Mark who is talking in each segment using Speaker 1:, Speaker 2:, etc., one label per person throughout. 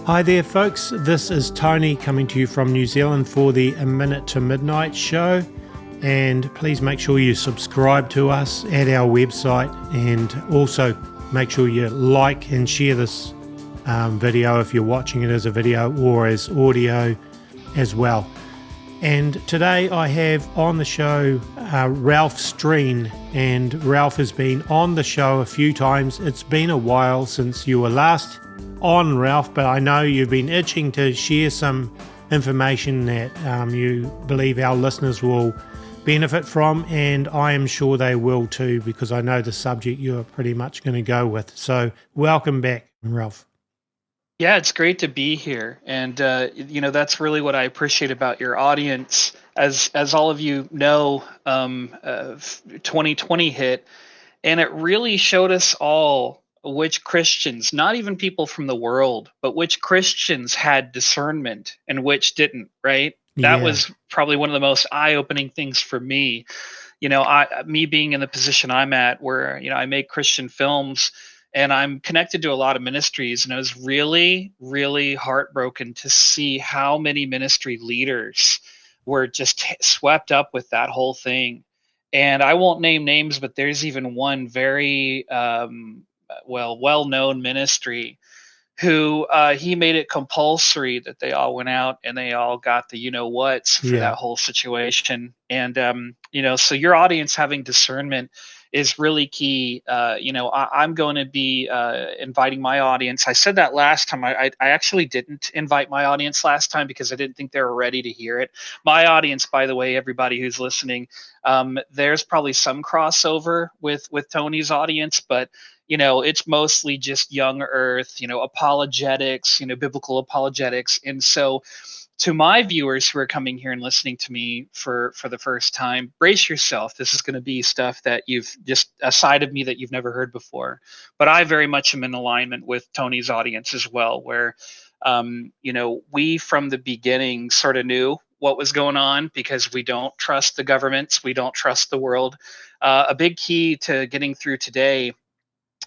Speaker 1: Hi there, folks. This is Tony coming to you from New Zealand for the A Minute to Midnight Show. And please make sure you subscribe to us at our website, and also make sure you like and share this video if you're watching it as a video or as audio as well. And today I have on the show Ralph Strean, and Ralph has been on the show a few times. It's been a while since you were last on, Ralph, but I know you've been itching to share some information that you believe our listeners will benefit from, and I am sure they will too, because I know the subject you're pretty much going to go with. So welcome back, Ralph.
Speaker 2: Yeah, it's great to be here, and that's really what I appreciate about your audience. As all of you know, 2020 hit, and it really showed us all which Christians, not even people from the world, but which Christians had discernment and which didn't. Right? That was probably one of the most eye-opening things for me. Me being in the position I'm at, where I make Christian films. And I'm connected to a lot of ministries, and I was really, really heartbroken to see how many ministry leaders were just swept up with that whole thing. And I won't name names, but there's even one very well-known ministry who he made it compulsory that they all went out and they all got the you-know-whats for that whole situation. And, so your audience having discernment is really key. I'm going to be inviting my audience. I said that last time. I actually didn't invite my audience last time because I didn't think they were ready to hear it. My audience, by the way, everybody who's listening, there's probably some crossover with Tony's audience, but it's mostly just young earth, apologetics, biblical apologetics. And so to my viewers who are coming here and listening to me for the first time, brace yourself. This is going to be stuff that you've just a side of me that you've never heard before. But I very much am in alignment with Tony's audience as well, where, we from the beginning sort of knew what was going on because we don't trust the governments. We don't trust the world. A big key to getting through today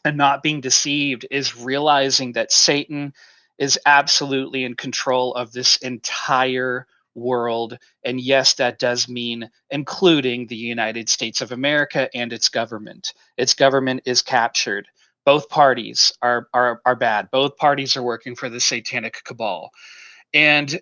Speaker 2: and not being deceived is realizing that Satan is absolutely in control of this entire world. And yes, that does mean including the United States of America and its government. Its government is captured. Both parties are bad. Both parties are working for the satanic cabal. And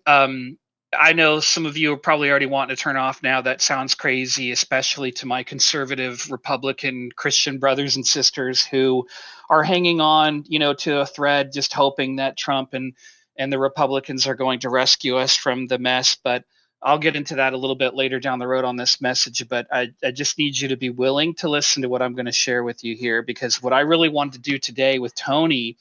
Speaker 2: I know some of you are probably already wanting to turn off now. That sounds crazy, especially to my conservative Republican Christian brothers and sisters who are hanging on, to a thread, just hoping that Trump and the Republicans are going to rescue us from the mess. But I'll get into that a little bit later down the road on this message. But I just need you to be willing to listen to what I'm going to share with you here, because what I really wanted to do today with Tony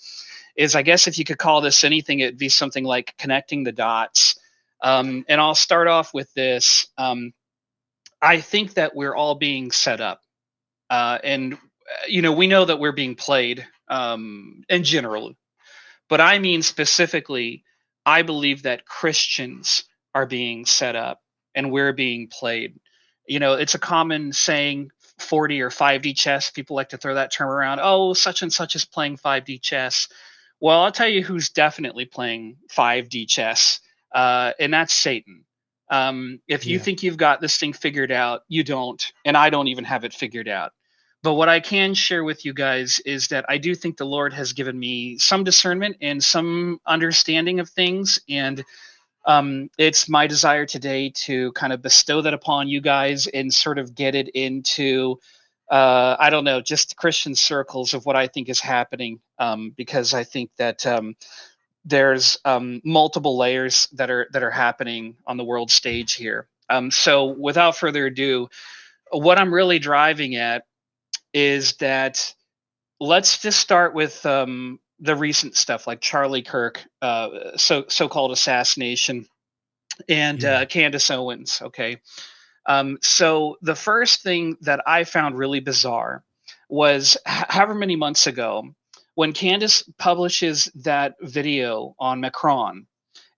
Speaker 2: is, I guess if you could call this anything, it'd be something like connecting the dots. And I'll start off with this. I think that we're all being set up. And we know that we're being played in general. But I mean specifically, I believe that Christians are being set up and we're being played. It's a common saying, 4D or 5D chess. People like to throw that term around. Oh, such and such is playing 5D chess. Well, I'll tell you who's definitely playing 5D chess. And that's Satan. If you think you've got this thing figured out, you don't, and I don't even have it figured out. But what I can share with you guys is that I do think the Lord has given me some discernment and some understanding of things, and it's my desire today to kind of bestow that upon you guys and sort of get it into I don't know, just Christian circles of what I think is happening, because I think that there's multiple layers that are happening on the world stage here. So without further ado, what I'm really driving at is that let's just start with the recent stuff like Charlie Kirk, so-called assassination, and Candace Owens. Okay. So the first thing that I found really bizarre was however many months ago, when Candace publishes that video on Macron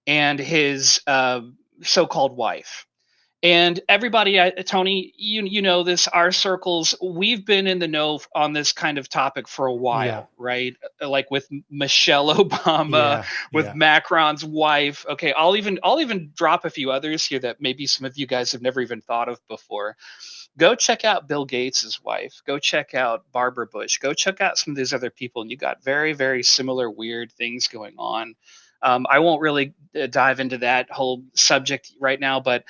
Speaker 2: and his so-called wife, And everybody, Tony, you know this, our circles, we've been in the know on this kind of topic for a
Speaker 1: Yeah.
Speaker 2: while, right? Like with Michelle Obama,
Speaker 1: Yeah.
Speaker 2: with
Speaker 1: Yeah.
Speaker 2: Macron's wife. Okay, I'll even drop a few others here that maybe some of you guys have never even thought of before. Go check out Bill Gates's wife. Go check out Barbara Bush. Go check out some of these other people, and you got very, very similar weird things going on. I won't really dive into that whole subject right now, but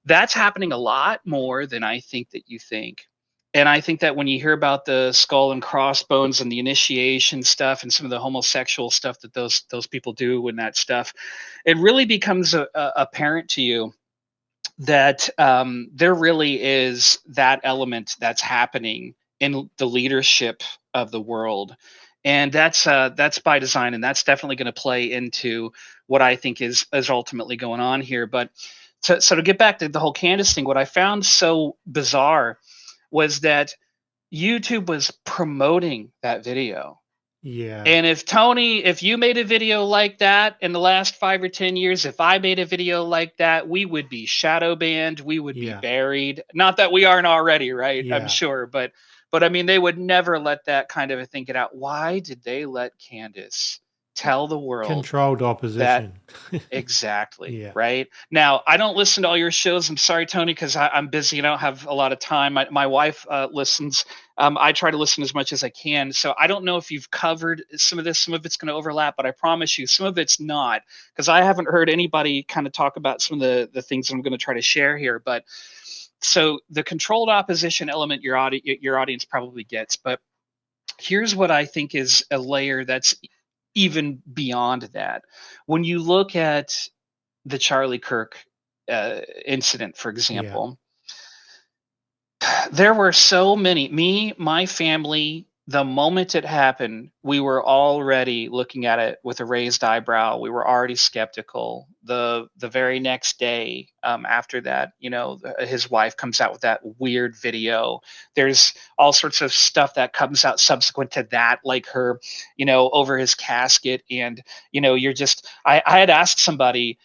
Speaker 2: that's happening a lot more than I think that you think. And I think that when you hear about the skull and crossbones and the initiation stuff and some of the homosexual stuff that those people do and that stuff, it really becomes apparent to you that there really is that element that's happening in the leadership of the world, and that's by design, and that's definitely going to play into what I think is ultimately going on here. But to get back to the whole Candace thing, what I found so bizarre was that YouTube was promoting that video.
Speaker 1: Yeah.
Speaker 2: And if you made a video like that in the last 5 or 10 years, if I made a video like that, we would be shadow banned, we would be
Speaker 1: Yeah.
Speaker 2: buried. Not that we aren't already, right? I'm
Speaker 1: Yeah.
Speaker 2: sure, but I mean, they would never let that kind of a thing get out. Why did they let Candace tell the world
Speaker 1: Controlled
Speaker 2: that?
Speaker 1: opposition.
Speaker 2: Exactly.
Speaker 1: Yeah.
Speaker 2: Right. Now, I don't listen to all your shows. I'm sorry, Tony, because I'm busy and I don't have a lot of time. My wife listens. I try to listen as much as I can. So I don't know if you've covered some of this. Some of it's going to overlap, but I promise you some of it's not, because I haven't heard anybody kind of talk about some of the things that I'm going to try to share here. But so the controlled opposition element your audience probably gets. But here's what I think is a layer that's even beyond that. When you look at the Charlie Kirk incident, for
Speaker 1: Yeah.
Speaker 2: example, there were so many, my family, the moment it happened, we were already looking at it with a raised eyebrow. We were already skeptical. The very next day, after that, his wife comes out with that weird video. There's all sorts of stuff that comes out subsequent to that, like her, over his casket. And, I had asked somebody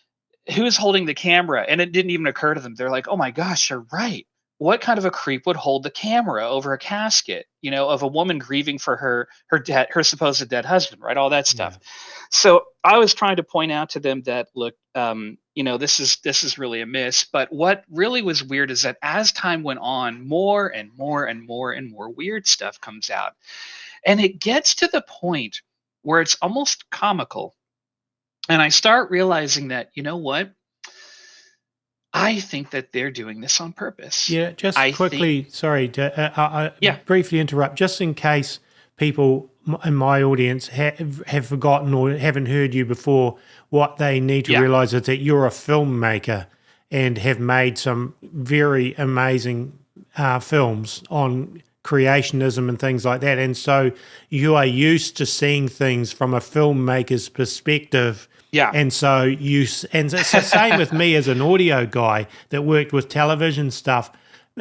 Speaker 2: who's holding the camera, and it didn't even occur to them. They're like, oh my gosh, you're right. What kind of a creep would hold the camera over a casket, of a woman grieving for her supposed dead husband, right? All that
Speaker 1: Yeah.
Speaker 2: stuff. So I was trying to point out to them that, look, this is really a miss. But what really was weird is that as time went on, more and more and more and more weird stuff comes out, and it gets to the point where it's almost comical. And I start realizing that, you know what? I think that they're doing this on purpose.
Speaker 1: Yeah, just
Speaker 2: I think,
Speaker 1: quickly, sorry to
Speaker 2: yeah,
Speaker 1: briefly interrupt, just in case people in my audience have forgotten or haven't heard you before, what they need to
Speaker 2: yeah,
Speaker 1: realize is that you're a filmmaker and have made some very amazing films on creationism and things like that. And so you are used to seeing things from a filmmaker's perspective,
Speaker 2: yeah.
Speaker 1: and so and it's the same with me as an audio guy that worked with television stuff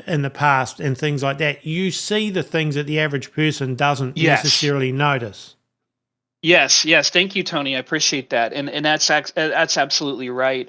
Speaker 1: in the past and things like that. You see the things that the average person doesn't
Speaker 2: Yes.
Speaker 1: necessarily notice.
Speaker 2: Yes, yes. Thank you, Tony. I appreciate that, and that's absolutely right.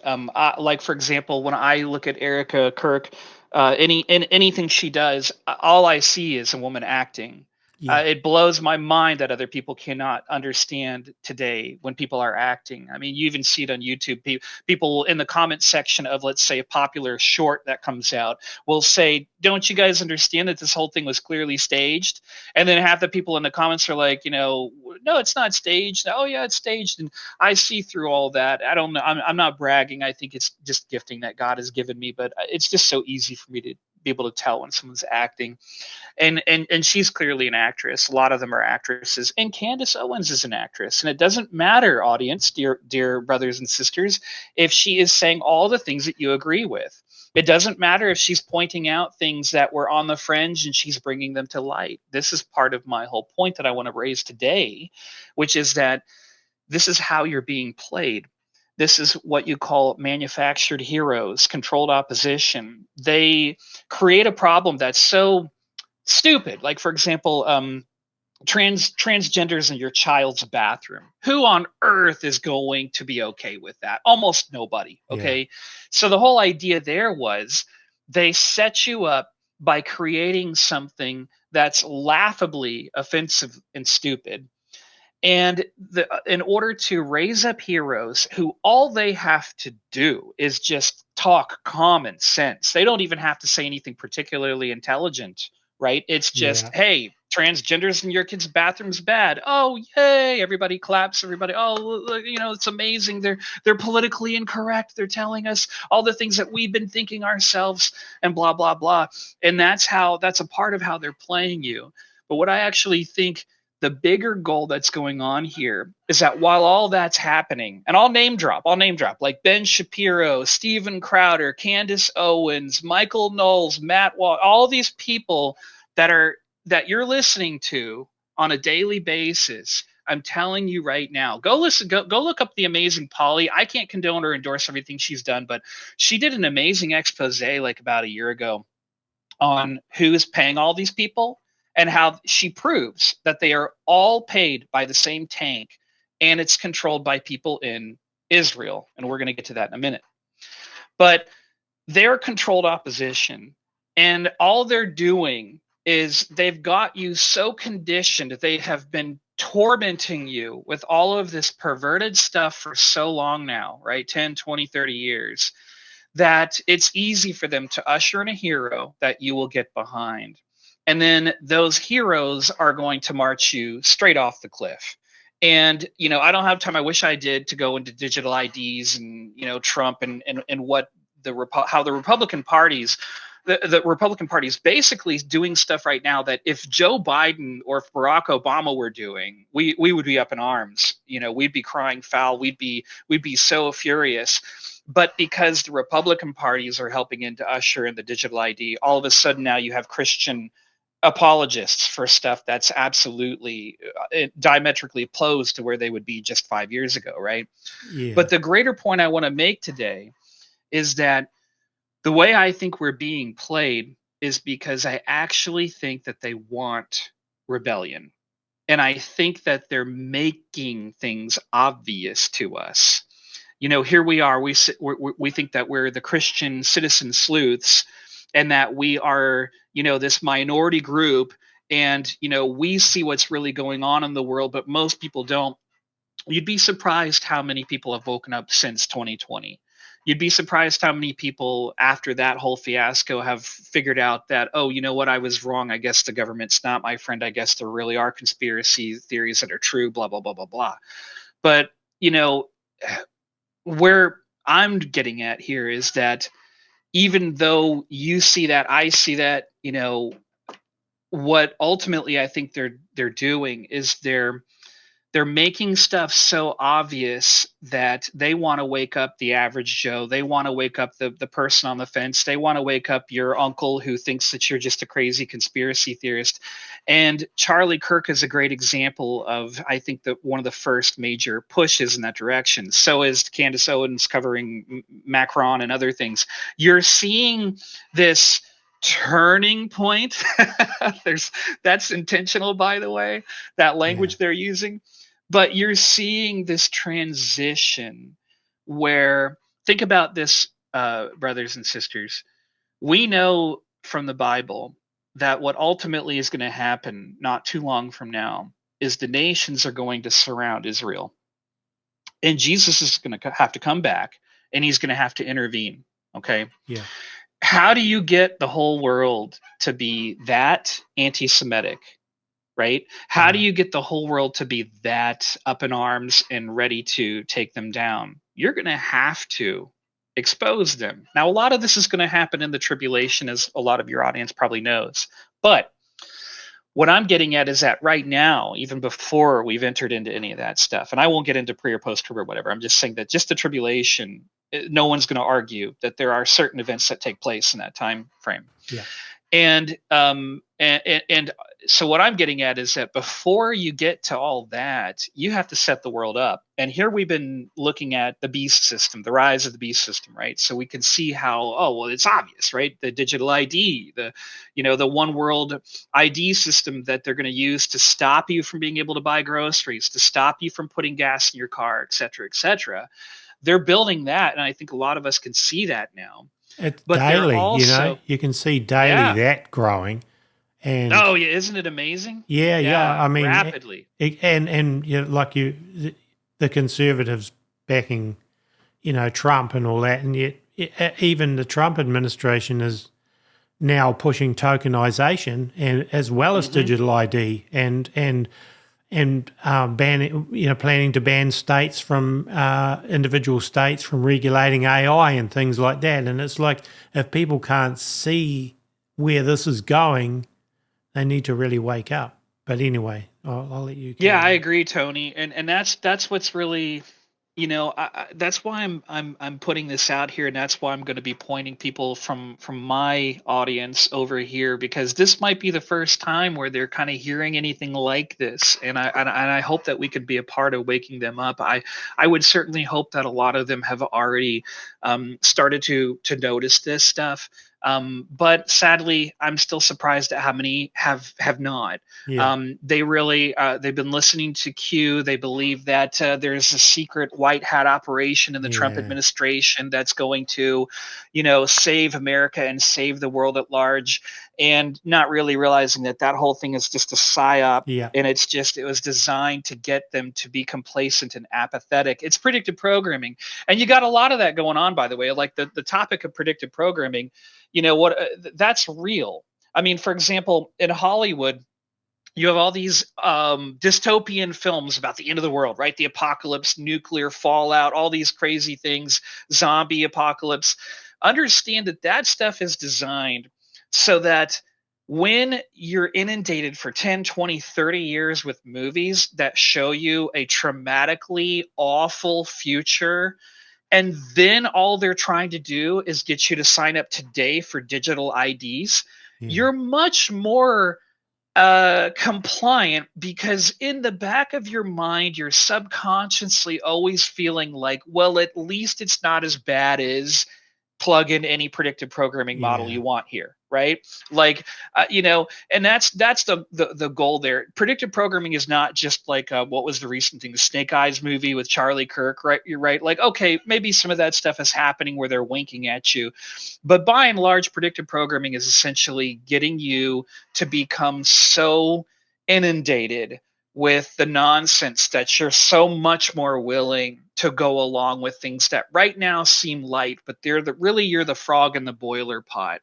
Speaker 2: Like for example, when I look at Erica Kirk, anything she does, all I see is a woman acting.
Speaker 1: Yeah.
Speaker 2: It blows my mind that other people cannot understand today when people are acting. I mean, you even see it on YouTube. People in the comment section of, let's say, a popular short that comes out will say, "Don't you guys understand that this whole thing was clearly staged?" And then half the people in the comments are like, no, it's not staged. Oh yeah, it's staged. And I see through all that. I don't know. I'm not bragging. I think it's just gifting that God has given me, but it's just so easy for me to be able to tell when someone's acting. And she's clearly an actress. A lot of them are actresses. And Candace Owens is an actress. And it doesn't matter, audience, dear brothers and sisters, if she is saying all the things that you agree with. It doesn't matter if she's pointing out things that were on the fringe and she's bringing them to light. This is part of my whole point that I want to raise today, which is that this is how you're being played. This is what you call manufactured heroes, controlled opposition. They create a problem that's so stupid. Like, for example, transgenders in your child's bathroom. Who on earth is going to be okay with that? Almost nobody.
Speaker 1: Yeah.
Speaker 2: Okay. So the whole idea there was They set you up by creating something that's laughably offensive and stupid. And in order to raise up heroes who all they have to do is just talk common sense, they don't even have to say anything particularly intelligent, right? It's just,
Speaker 1: Yeah.
Speaker 2: hey, transgenders in your kid's bathroom's bad. Oh, yay! Everybody claps. Everybody, oh, look, it's amazing. They're politically incorrect. They're telling us all the things that we've been thinking ourselves, and blah blah blah. And that's a part of how they're playing you. But what I actually think the bigger goal that's going on here is that while all that's happening, and I'll name drop, like Ben Shapiro, Steven Crowder, Candace Owens, Michael Knowles, Matt Wall, all these people that you're listening to on a daily basis. I'm telling you right now, go look up the amazing Polly. I can't condone or endorse everything she's done, but she did an amazing expose like about a year ago on who is paying all these people and how she proves that they are all paid by the same tank and it's controlled by people in Israel. And we're going to get to that in a minute. But they're controlled opposition, and all they're doing is they've got you so conditioned, they have been tormenting you with all of this perverted stuff for so long now, right? 10, 20, 30 years, that it's easy for them to usher in a hero that you will get behind. And then those heroes are going to march you straight off the cliff. And, I don't have time. I wish I did to go into digital IDs and, Trump and what how the Republican parties, the Republican Party is basically doing stuff right now that if Joe Biden or if Barack Obama were doing, we would be up in arms. We'd be crying foul. We'd be so furious. But because the Republican parties are helping in to usher in the digital ID, all of a sudden now you have Christian apologists for stuff that's absolutely diametrically opposed to where they would be just 5 years ago, right?
Speaker 1: Yeah.
Speaker 2: But the greater point I want to make today is that the way I think we're being played is because I actually think that they want rebellion. And I think that they're making things obvious to us. Here we are. We think that we're the Christian citizen sleuths, and that we are, this minority group, and we see what's really going on in the world, but most people don't. You'd be surprised how many people have woken up since 2020. You'd be surprised how many people after that whole fiasco have figured out that, oh, you know what, I was wrong. I guess the government's not my friend. I guess there really are conspiracy theories that are true, blah, blah, blah, blah, blah. But, where I'm getting at here is that even though you see that, I see that, what ultimately I think they're doing is they're making stuff so obvious that they want to wake up the average Joe. They want to wake up the person on the fence. They want to wake up your uncle who thinks that you're just a crazy conspiracy theorist. And Charlie Kirk is a great example of, I think, that one of the first major pushes in that direction. So is Candace Owens covering Macron and other things. You're seeing this turning point. That's intentional, by the way, that language they're using. But you're seeing this transition where, think about this, brothers and sisters. We know from the Bible that what ultimately is going to happen not too long from now is the nations are going to surround Israel. And Jesus is going to have to come back, and he's going to have to intervene. Okay?
Speaker 1: Yeah.
Speaker 2: How do you get the whole world to be that anti-Semitic? Right? How do you get the whole world to be that up in arms and ready to take them down? You're going to have to expose them. Now, a lot of this is going to happen in the tribulation, as a lot of your audience probably knows. But what I'm getting at is that right now, even before we've entered into any of that stuff, and I won't get into pre or post trib or whatever, I'm just saying that just the tribulation, no one's going to argue that there are certain events that take place in that time frame.
Speaker 1: Yeah.
Speaker 2: And so what I'm getting at is that before you get to all that, you have to set the world up. And here we've been looking at the beast system, the rise of the beast system, right? So we can see how, oh, well, it's obvious, right? The digital ID, the one world ID system that they're going to use to stop you from being able to buy groceries, to stop you from putting gas in your car, et cetera, et cetera. They're building that. And I think a lot of us can see that now.
Speaker 1: It's
Speaker 2: but they're
Speaker 1: daily,
Speaker 2: also,
Speaker 1: you can see daily
Speaker 2: yeah.
Speaker 1: that growing. And
Speaker 2: Oh, yeah, isn't it amazing?
Speaker 1: yeah,
Speaker 2: Yeah,
Speaker 1: I mean,
Speaker 2: rapidly.
Speaker 1: and like the conservatives backing, Trump and all that, and yet even the Trump administration is now pushing tokenization and as well as
Speaker 2: Hmm.
Speaker 1: digital ID and banning, planning to ban states from individual states from regulating AI and things like that. And it's like if people can't see where this is going, they need to really wake up. But anyway, I'll let you
Speaker 2: Yeah,
Speaker 1: carry
Speaker 2: I
Speaker 1: on.
Speaker 2: agree, Tony, and that's what's really, that's why I'm putting this out here, and that's why I'm going to be pointing people from my audience over here, because this might be the first time where they're kind of hearing anything like this, and I hope that we could be a part of waking them up. I would certainly hope that a lot of them have already started to notice this stuff. But sadly, I'm still surprised at how many have not.
Speaker 1: Yeah,
Speaker 2: They really they've been listening to Q. They believe that there's a secret white hat operation in the Trump
Speaker 1: yeah,
Speaker 2: administration that's going to, save America and save the world at large, and not really realizing that that whole thing is just a psyop.
Speaker 1: yeah,
Speaker 2: And it was designed to get them to be complacent and apathetic. It's predictive programming. And you got a lot of that going on, by the way. Like the topic of predictive programming, that's real. I mean, for example, in Hollywood, you have all these dystopian films about the end of the world, right? The apocalypse, nuclear fallout, all these crazy things, zombie apocalypse. Understand that that stuff is designed so that when you're inundated for 10, 20, 30 years with movies that show you a traumatically awful future, and then all they're trying to do is get you to sign up today for digital IDs,
Speaker 1: yeah,
Speaker 2: you're much more compliant, because in the back of your mind you're subconsciously always feeling like, well, at least it's not as bad as plug in any predictive programming model
Speaker 1: yeah,
Speaker 2: you want here, right? Like, and that's the goal there. Predictive programming is not just like what was the recent thing, the Snake Eyes movie with Charlie Kirk, right? You're right. Like, okay, maybe some of that stuff is happening where they're winking at you, but by and large, predictive programming is essentially getting you to become so inundated with the nonsense that you're so much more willing to go along with things that right now seem light, but you're the frog in the boiler pot.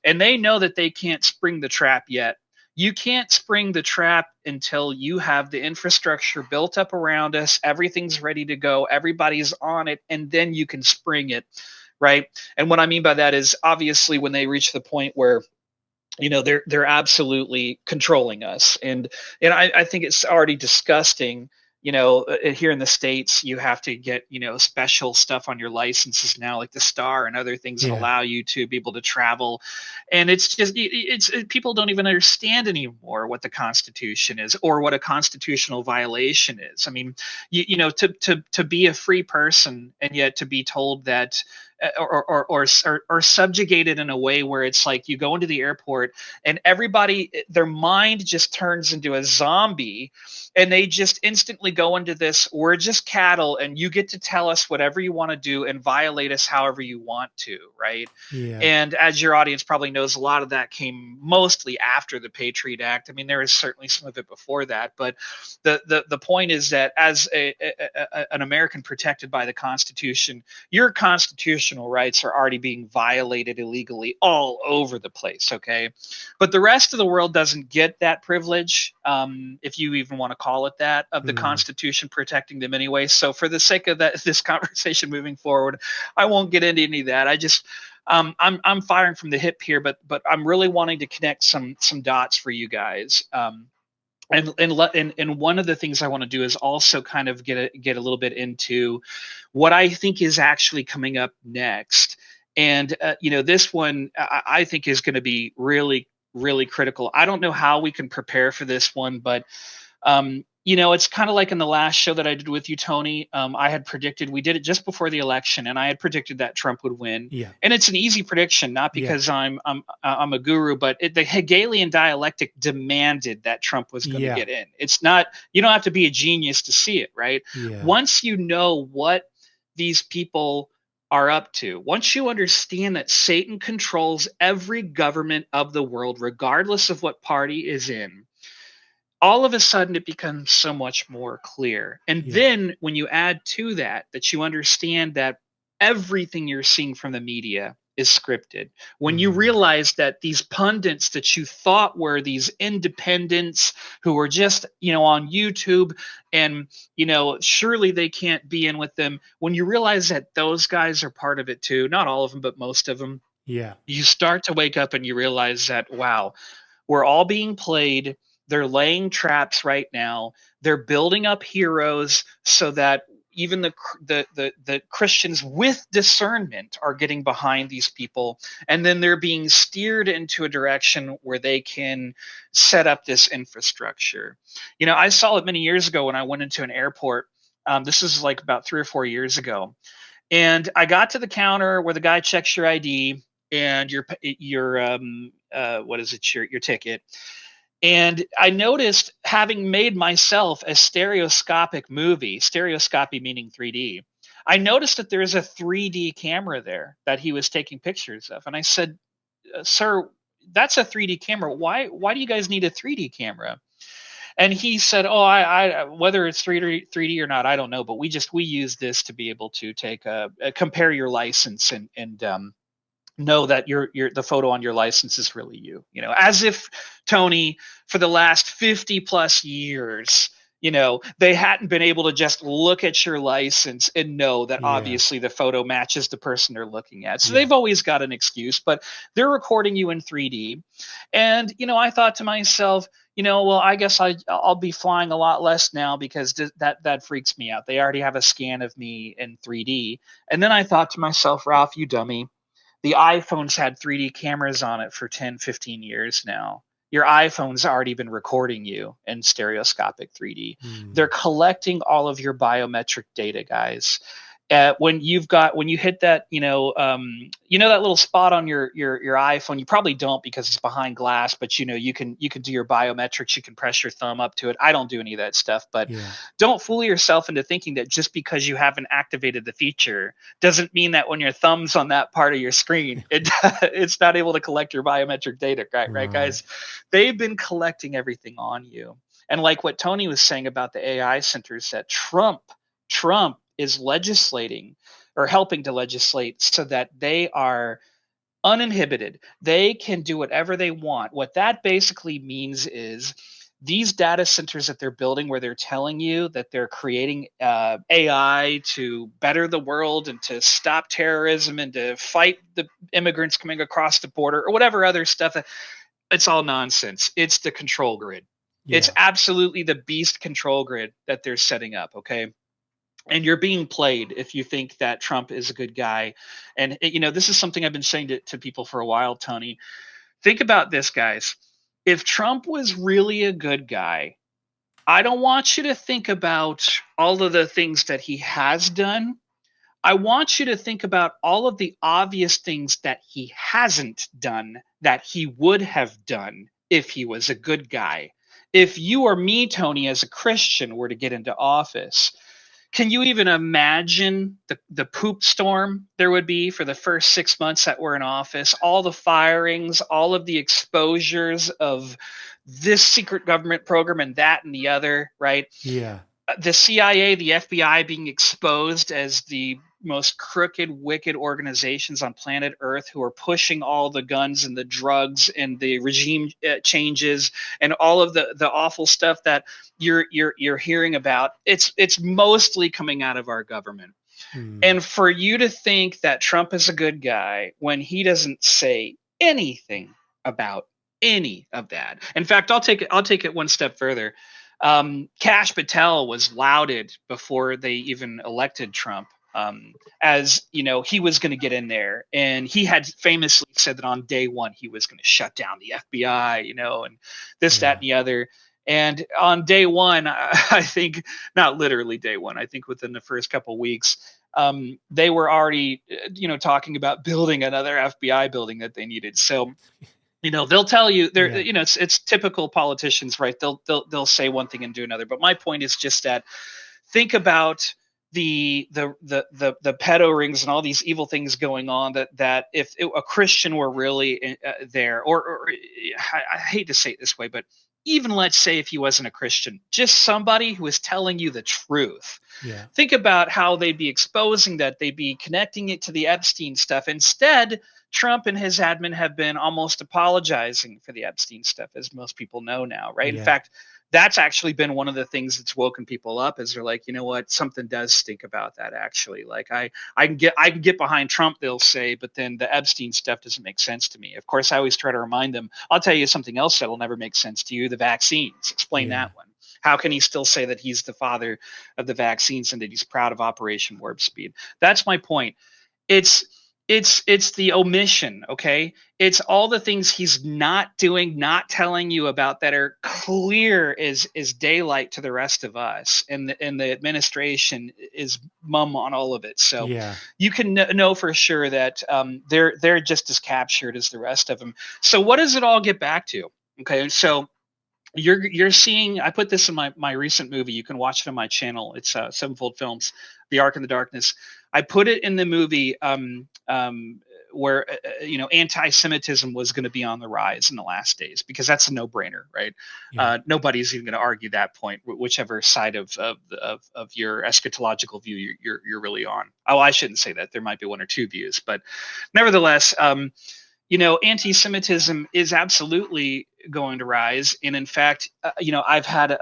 Speaker 2: And they know that they can't spring the trap yet. You can't spring the trap until you have the infrastructure built up around us, everything's ready to go, everybody's on it, and then you can spring it, right? And what I mean by that is, obviously, when they reach the point where they're absolutely controlling us, and I think it's already disgusting. Here in the States, you have to get special stuff on your licenses now, like the star and other things that
Speaker 1: yeah,
Speaker 2: allow you to be able to travel. And it's just people don't even understand anymore what the Constitution is or what a constitutional violation is. I mean, to be a free person and yet to be told that or subjugated in a way where it's like you go into the airport and everybody, their mind just turns into a zombie, and they just instantly go into this, we're just cattle and you get to tell us whatever you want to do and violate us however you want to, right?
Speaker 1: yeah,
Speaker 2: And as your audience probably knows, a lot of that came mostly after the Patriot Act. I mean, there is certainly some of it before that, but the point is that as an American protected by the Constitution, your constitutional rights are already being violated illegally all over the place. Okay, but the rest of the world doesn't get that privilege, if you even want to call it that, of the
Speaker 1: mm,
Speaker 2: Constitution protecting them anyway. So for the sake of this conversation moving forward, I won't get into any of that. I just I'm firing from the hip here, but I'm really wanting to connect some dots for you guys. And one of the things I want to do is also kind of get a little bit into what I think is actually coming up next. And this one I think is going to be really, really critical. I don't know how we can prepare for this one, but it's kind of like in the last show that I did with you, Tony. I had predicted, we did it just before the election, and I had predicted that Trump would win.
Speaker 1: yeah,
Speaker 2: And it's an easy prediction, not
Speaker 1: yeah,
Speaker 2: because I'm a guru, but the Hegelian dialectic demanded that Trump was going to
Speaker 1: yeah,
Speaker 2: get in. It's not, you don't have to be a genius to see it, right?
Speaker 1: yeah,
Speaker 2: Once you know what these people are up to. Once you understand that Satan controls every government of the world, regardless of what party is in, all of a sudden it becomes so much more clear. And
Speaker 1: Yeah.
Speaker 2: then when you add to that, that you understand that everything you're seeing from the media is scripted. When you
Speaker 1: Mm.
Speaker 2: realize that these pundits that you thought were these independents who were just, on YouTube and, surely they can't be in with them. When you realize that those guys are part of it too, not all of them, but most of them,
Speaker 1: Yeah.
Speaker 2: you start to wake up and you realize that, wow, we're all being played. They're laying traps right now. They're building up heroes so that even the Christians with discernment are getting behind these people, and then they're being steered into a direction where they can set up this infrastructure. I saw it many years ago when I went into an airport. This is like about 3 or 4 years ago, and I got to the counter where the guy checks your ID and your what is it, your ticket. And I noticed, having made myself a stereoscopic movie, stereoscopy meaning 3D, I noticed that there's a 3D camera there that he was taking pictures of. And I said, "Sir, that's a 3D camera. Why do you guys need a 3D camera?" And he said, "Oh, I whether it's 3D or not, I don't know, but we use this to be able to take compare your license and know that your the photo on your license is really you." As if, Tony, for the last 50 plus years, they hadn't been able to just look at your license and know that
Speaker 1: Yeah.
Speaker 2: obviously the photo matches the person they're looking at. So
Speaker 1: Yeah.
Speaker 2: they've always got an excuse, but they're recording you in 3D. And I thought to myself, well, I guess I'll be flying a lot less now, because that freaks me out. They already have a scan of me in 3D. And then I thought to myself, Ralph, you dummy, the iPhone's had 3D cameras on it for 10, 15 years now. Your iPhone's already been recording you in stereoscopic 3D. They're
Speaker 1: Mm.
Speaker 2: collecting all of your biometric data, guys. When you hit that, that little spot on your iPhone, you probably don't because it's behind glass, but you can do your biometrics. You can press your thumb up to it. I don't do any of that stuff, but
Speaker 1: Yeah.
Speaker 2: don't fool yourself into thinking that just because you haven't activated the feature doesn't mean that when your thumb's on that part of your screen, it's not able to collect your biometric data, right,
Speaker 1: Right.
Speaker 2: guys? They've been collecting everything on you. And like what Tony was saying about the AI centers, that Trump is legislating or helping to legislate so that they are uninhibited. They can do whatever they want. What that basically means is these data centers that they're building, where they're telling you that they're creating AI to better the world and to stop terrorism and to fight the immigrants coming across the border or whatever other stuff, it's all nonsense. It's the control grid. It's
Speaker 1: Yeah.
Speaker 2: absolutely the beast control grid that they're setting up. Okay, and you're being played if you think that Trump is a good guy. And this is something I've been saying to people for a while, Tony. Think about this, guys. If Trump was really a good guy, I don't want you to think about all of the things that he has done. I want you to think about all of the obvious things that he hasn't done that he would have done if he was a good guy. If you or me, Tony, as a Christian, were to get into office, can you even imagine the poop storm there would be for the first 6 months that we're in office? All the firings, all of the exposures of this secret government program and that and the other, right?
Speaker 1: Yeah.
Speaker 2: The CIA, the FBI being exposed as the most crooked, wicked organizations on planet Earth, who are pushing all the guns and the drugs and the regime changes and all of the awful stuff that you're hearing about. It's mostly coming out of our government.
Speaker 1: Mm.
Speaker 2: And for you to think that Trump is a good guy when he doesn't say anything about any of that. In fact, I'll take it one step further. Kash Patel was lauded before they even elected Trump, as he was going to get in there, and he had famously said that on day one he was going to shut down the FBI, and this, that,
Speaker 1: Yeah.
Speaker 2: and the other. And on day one, I think, not literally day one, I think within the first couple weeks, they were already, talking about building another FBI building that they needed. So, they'll tell you they're,
Speaker 1: Yeah.
Speaker 2: it's typical politicians, right? They'll say one thing and do another. But my point is just that, think about the pedo rings and all these evil things going on, that if a Christian were really there, or I hate to say it this way, but even let's say if he wasn't a Christian, just somebody who is telling you the truth.
Speaker 1: Yeah.
Speaker 2: Think about how they'd be exposing that. They'd be connecting it to the Epstein stuff. Instead, Trump and his admin have been almost apologizing for the Epstein stuff, as most people know now, right?
Speaker 1: Yeah.
Speaker 2: In fact, that's actually been one of the things that's woken people up, is they're like, you know what, something does stink about that, actually. Like I can get behind Trump, they'll say, but then the Epstein stuff doesn't make sense to me. Of course, I always try to remind them, I'll tell you something else that'll never make sense to you: the vaccines. Explain that one. How can he still say that he's the father of the vaccines and that he's proud of Operation Warp Speed? That's my point. It's the omission, okay? It's all the things he's not doing, not telling you about, that are clear as daylight to the rest of us, and the administration is mum on all of it. So you can know for sure that they're just as captured as the rest of them. So what does it all get back to? Okay, so you're seeing, I put this in my recent movie. You can watch it on my channel. It's Sevenfold Films, The Ark in the Darkness. I put it in the movie where anti-Semitism was going to be on the rise in the last days, because that's a no-brainer, right? Nobody's even going to argue that point, whichever side of your eschatological view you're really on. Oh, I shouldn't say that. There might be one or two views, but nevertheless, anti-Semitism is absolutely going to rise. And in fact, I've had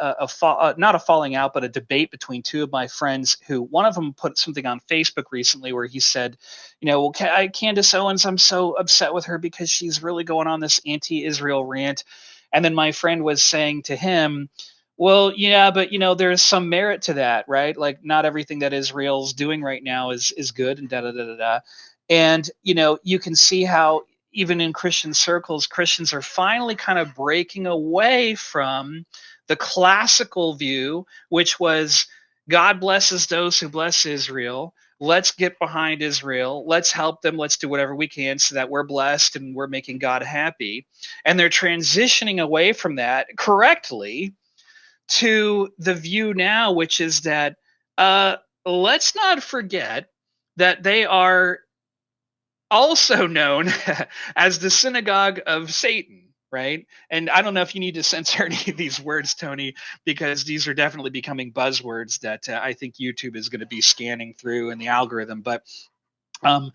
Speaker 2: not a falling out, but a debate between two of my friends, who one of them put something on Facebook recently where he said, well, Candace Owens, I'm so upset with her because she's really going on this anti-Israel rant. And then my friend was saying to him, well, yeah, but there's some merit to that, right? Like, not everything that Israel's doing right now is good, and da da da da da. And you can see how even in Christian circles, Christians are finally kind of breaking away from the classical view, which was God blesses those who bless Israel. Let's get behind Israel. Let's help them. Let's do whatever we can so that we're blessed and we're making God happy. And they're transitioning away from that correctly to the view now, which is that let's not forget that they are also known as the synagogue of Satan, right? And I don't know if you need to censor any of these words, Tony, because these are definitely becoming buzzwords that I think YouTube is going to be scanning through in the algorithm. But and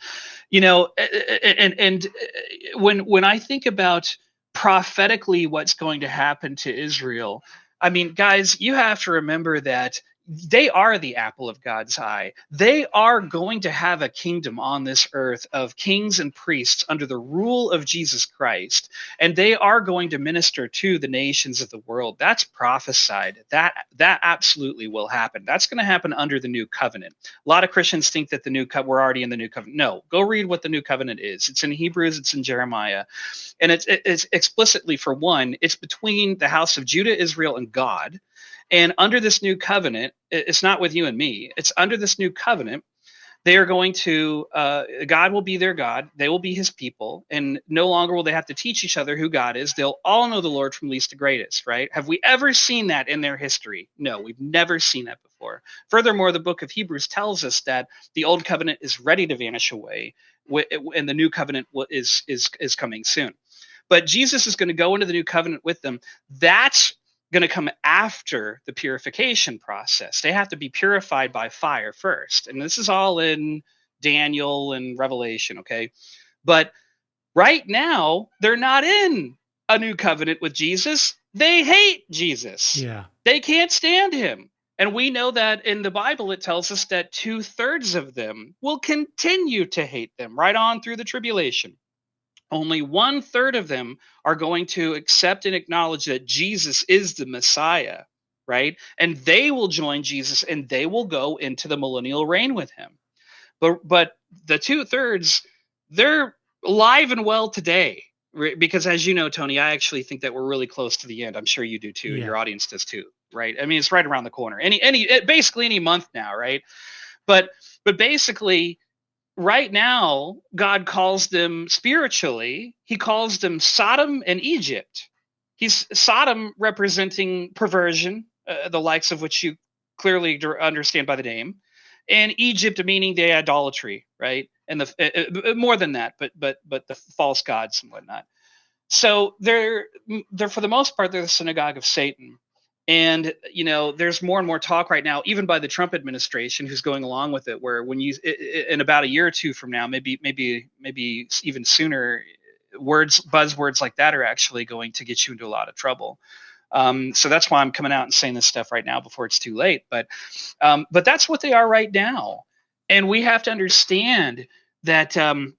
Speaker 2: when I think about prophetically what's going to happen to Israel, I mean, guys, you have to remember that they are the apple of God's eye. They are going to have a kingdom on this earth of kings and priests under the rule of Jesus Christ, and they are going to minister to the nations of the world. That's prophesied. That absolutely will happen. That's going to happen under the new covenant. A lot of Christians think that we're already in the new covenant. No, go read what the new covenant is. It's in Hebrews, it's in Jeremiah, and it's explicitly, for one, it's between the house of Judah, Israel, and God. And under this new covenant, it's not with you and me. It's under this new covenant. They are going to, God will be their God. They will be his people. And no longer will they have to teach each other who God is. They'll all know the Lord from least to greatest, right? Have we ever seen that in their history? No, we've never seen that before. Furthermore, the book of Hebrews tells us that the old covenant is ready to vanish away, and the new covenant is coming soon. But Jesus is going to go into the new covenant with them. That's going to come after the purification process. They have to be purified by fire first. And this is all in Daniel and Revelation, okay? But right now, they're not in a new covenant with Jesus. They hate Jesus.
Speaker 1: Yeah.
Speaker 2: They can't stand him. And we know that in the Bible, it tells us that 2/3 of them will continue to hate them right on through the tribulation. Only 1/3 of them are going to accept and acknowledge that Jesus is the Messiah, right? And they will join Jesus and they will go into the millennial reign with him. But the 2/3, they're alive and well today, because as you know, Tony, I actually think that we're really close to the end. I'm sure you do too, and your audience does too, right? I mean, it's right around the corner. Basically any month now, right? But basically, right now, God calls them spiritually, he calls them Sodom and Egypt. He's Sodom representing perversion, the likes of which you clearly understand by the name. and Egypt meaning the idolatry, right? And the more than that, but the false gods and whatnot. So they're for the most part they're the synagogue of Satan. And there's more and more talk right now, even by the Trump administration, who's going along with it, where when you in about a year or two from now, maybe even sooner, buzzwords like that are actually going to get you into a lot of trouble. So that's why I'm coming out and saying this stuff right now before it's too late. But that's what they are right now, and we have to understand that the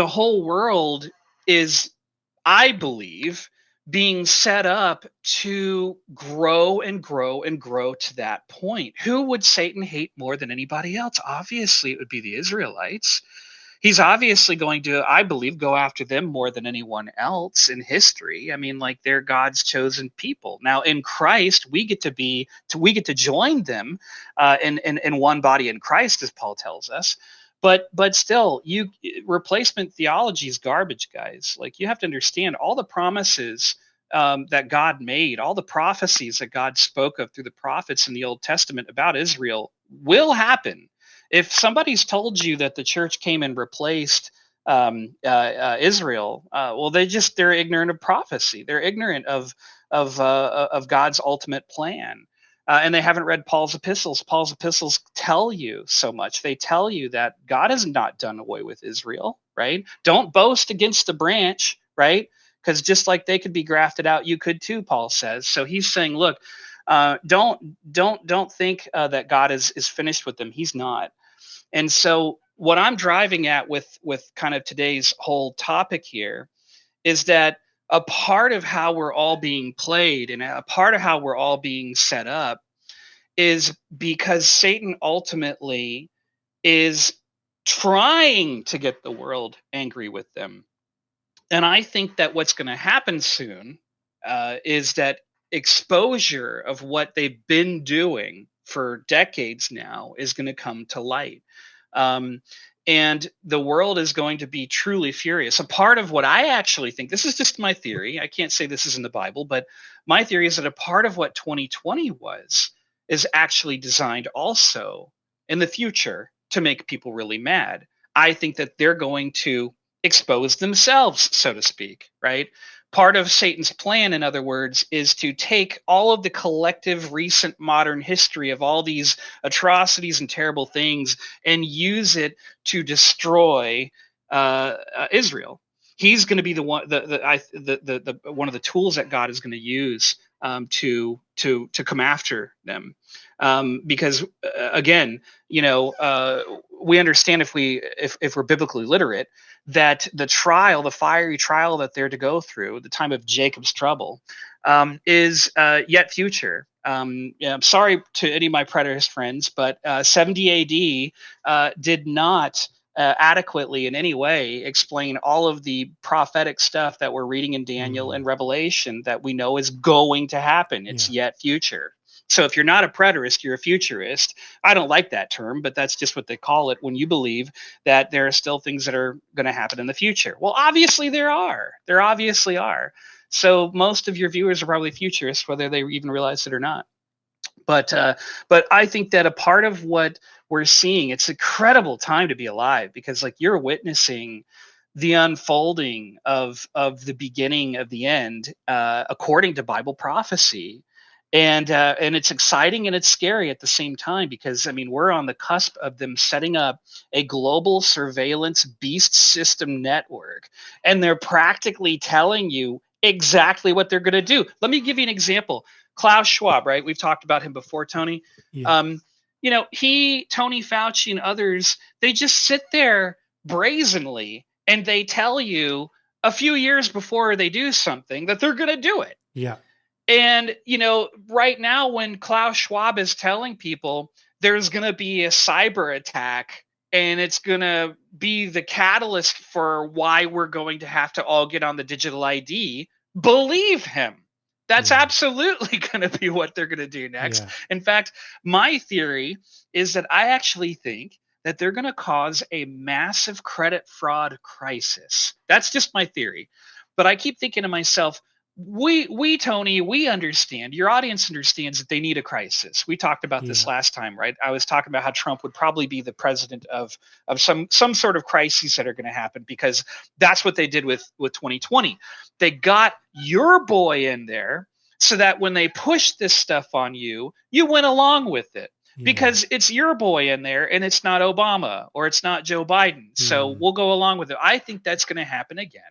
Speaker 2: whole world is, I believe, being set up to grow and grow and grow to that point. Who would Satan hate more than anybody else? Obviously, it would be the Israelites. He's obviously going to, I believe, go after them more than anyone else in history. I mean, like, they're God's chosen people. Now, in Christ, we get to join them in one body in Christ, as Paul tells us. But still, replacement theology is garbage, guys. Like, you have to understand all the promises that God made, all the prophecies that God spoke of through the prophets in the Old Testament about Israel will happen. If somebody's told you that the church came and replaced Israel, well, they're ignorant of prophecy. They're ignorant of God's ultimate plan. And they haven't read Paul's epistles. Paul's epistles tell you so much. They tell you that God has not done away with Israel, right? Don't boast against the branch, right? Because just like they could be grafted out, you could too, Paul says. So he's saying, look, don't think that God is finished with them. He's not. And so what I'm driving at with kind of today's whole topic here is that a part of how we're all being played and a part of how we're all being set up is because Satan ultimately is trying to get the world angry with them. And I think that what's going to happen soon is that exposure of what they've been doing for decades now is going to come to light. And the world is going to be truly furious. A part of what I actually think, this is just my theory, I can't say this is in the Bible, but my theory is that a part of what 2020 is actually designed also in the future to make people really mad. I think that they're going to expose themselves, so to speak, right? Part of Satan's plan, in other words, is to take all of the collective recent modern history of all these atrocities and terrible things and use it to destroy Israel. He's going to be the one, one of the tools that God is going to use to come after them, because again, we understand if we're biblically literate, that the fiery trial that they're to go through, the time of Jacob's trouble, is yet future. I'm sorry to any of my preterist friends, but 70 AD did not adequately in any way explain all of the prophetic stuff that we're reading in Daniel and Revelation that we know is going to happen. It's yet future. So if you're not a preterist, you're a futurist. I don't like that term, but that's just what they call it when you believe that there are still things that are going to happen in the future. Well, obviously there are. There obviously are. So most of your viewers are probably futurists, whether they even realize it or not. But I think that a part of what we're seeing, it's an incredible time to be alive, because like you're witnessing the unfolding of the beginning of the end according to Bible prophecy. And it's exciting and it's scary at the same time, because I mean, we're on the cusp of them setting up a global surveillance beast system network, and they're practically telling you exactly what they're going to do. Let me give you an example. Klaus Schwab, right? We've talked about him before, Tony.
Speaker 1: Yeah.
Speaker 2: Tony Fauci and others, they just sit there brazenly and they tell you a few years before they do something that they're going to do it.
Speaker 1: Yeah.
Speaker 2: And, right now when Klaus Schwab is telling people there's going to be a cyber attack and it's going to be the catalyst for why we're going to have to all get on the digital ID, believe him. That's absolutely going to be what they're going to do next.
Speaker 1: Yeah.
Speaker 2: In fact, my theory is that I actually think that they're going to cause a massive credit fraud crisis. That's just my theory. But I keep thinking to myself, Tony, we understand, your audience understands that they need a crisis. We talked about this last time, right? I was talking about how Trump would probably be the president of some sort of crises that are going to happen, because that's what they did with 2020. They got your boy in there so that when they push this stuff on you, you went along with it. Because it's your boy in there and it's not Obama or it's not Joe Biden. So we'll go along with it. I think that's going to happen again.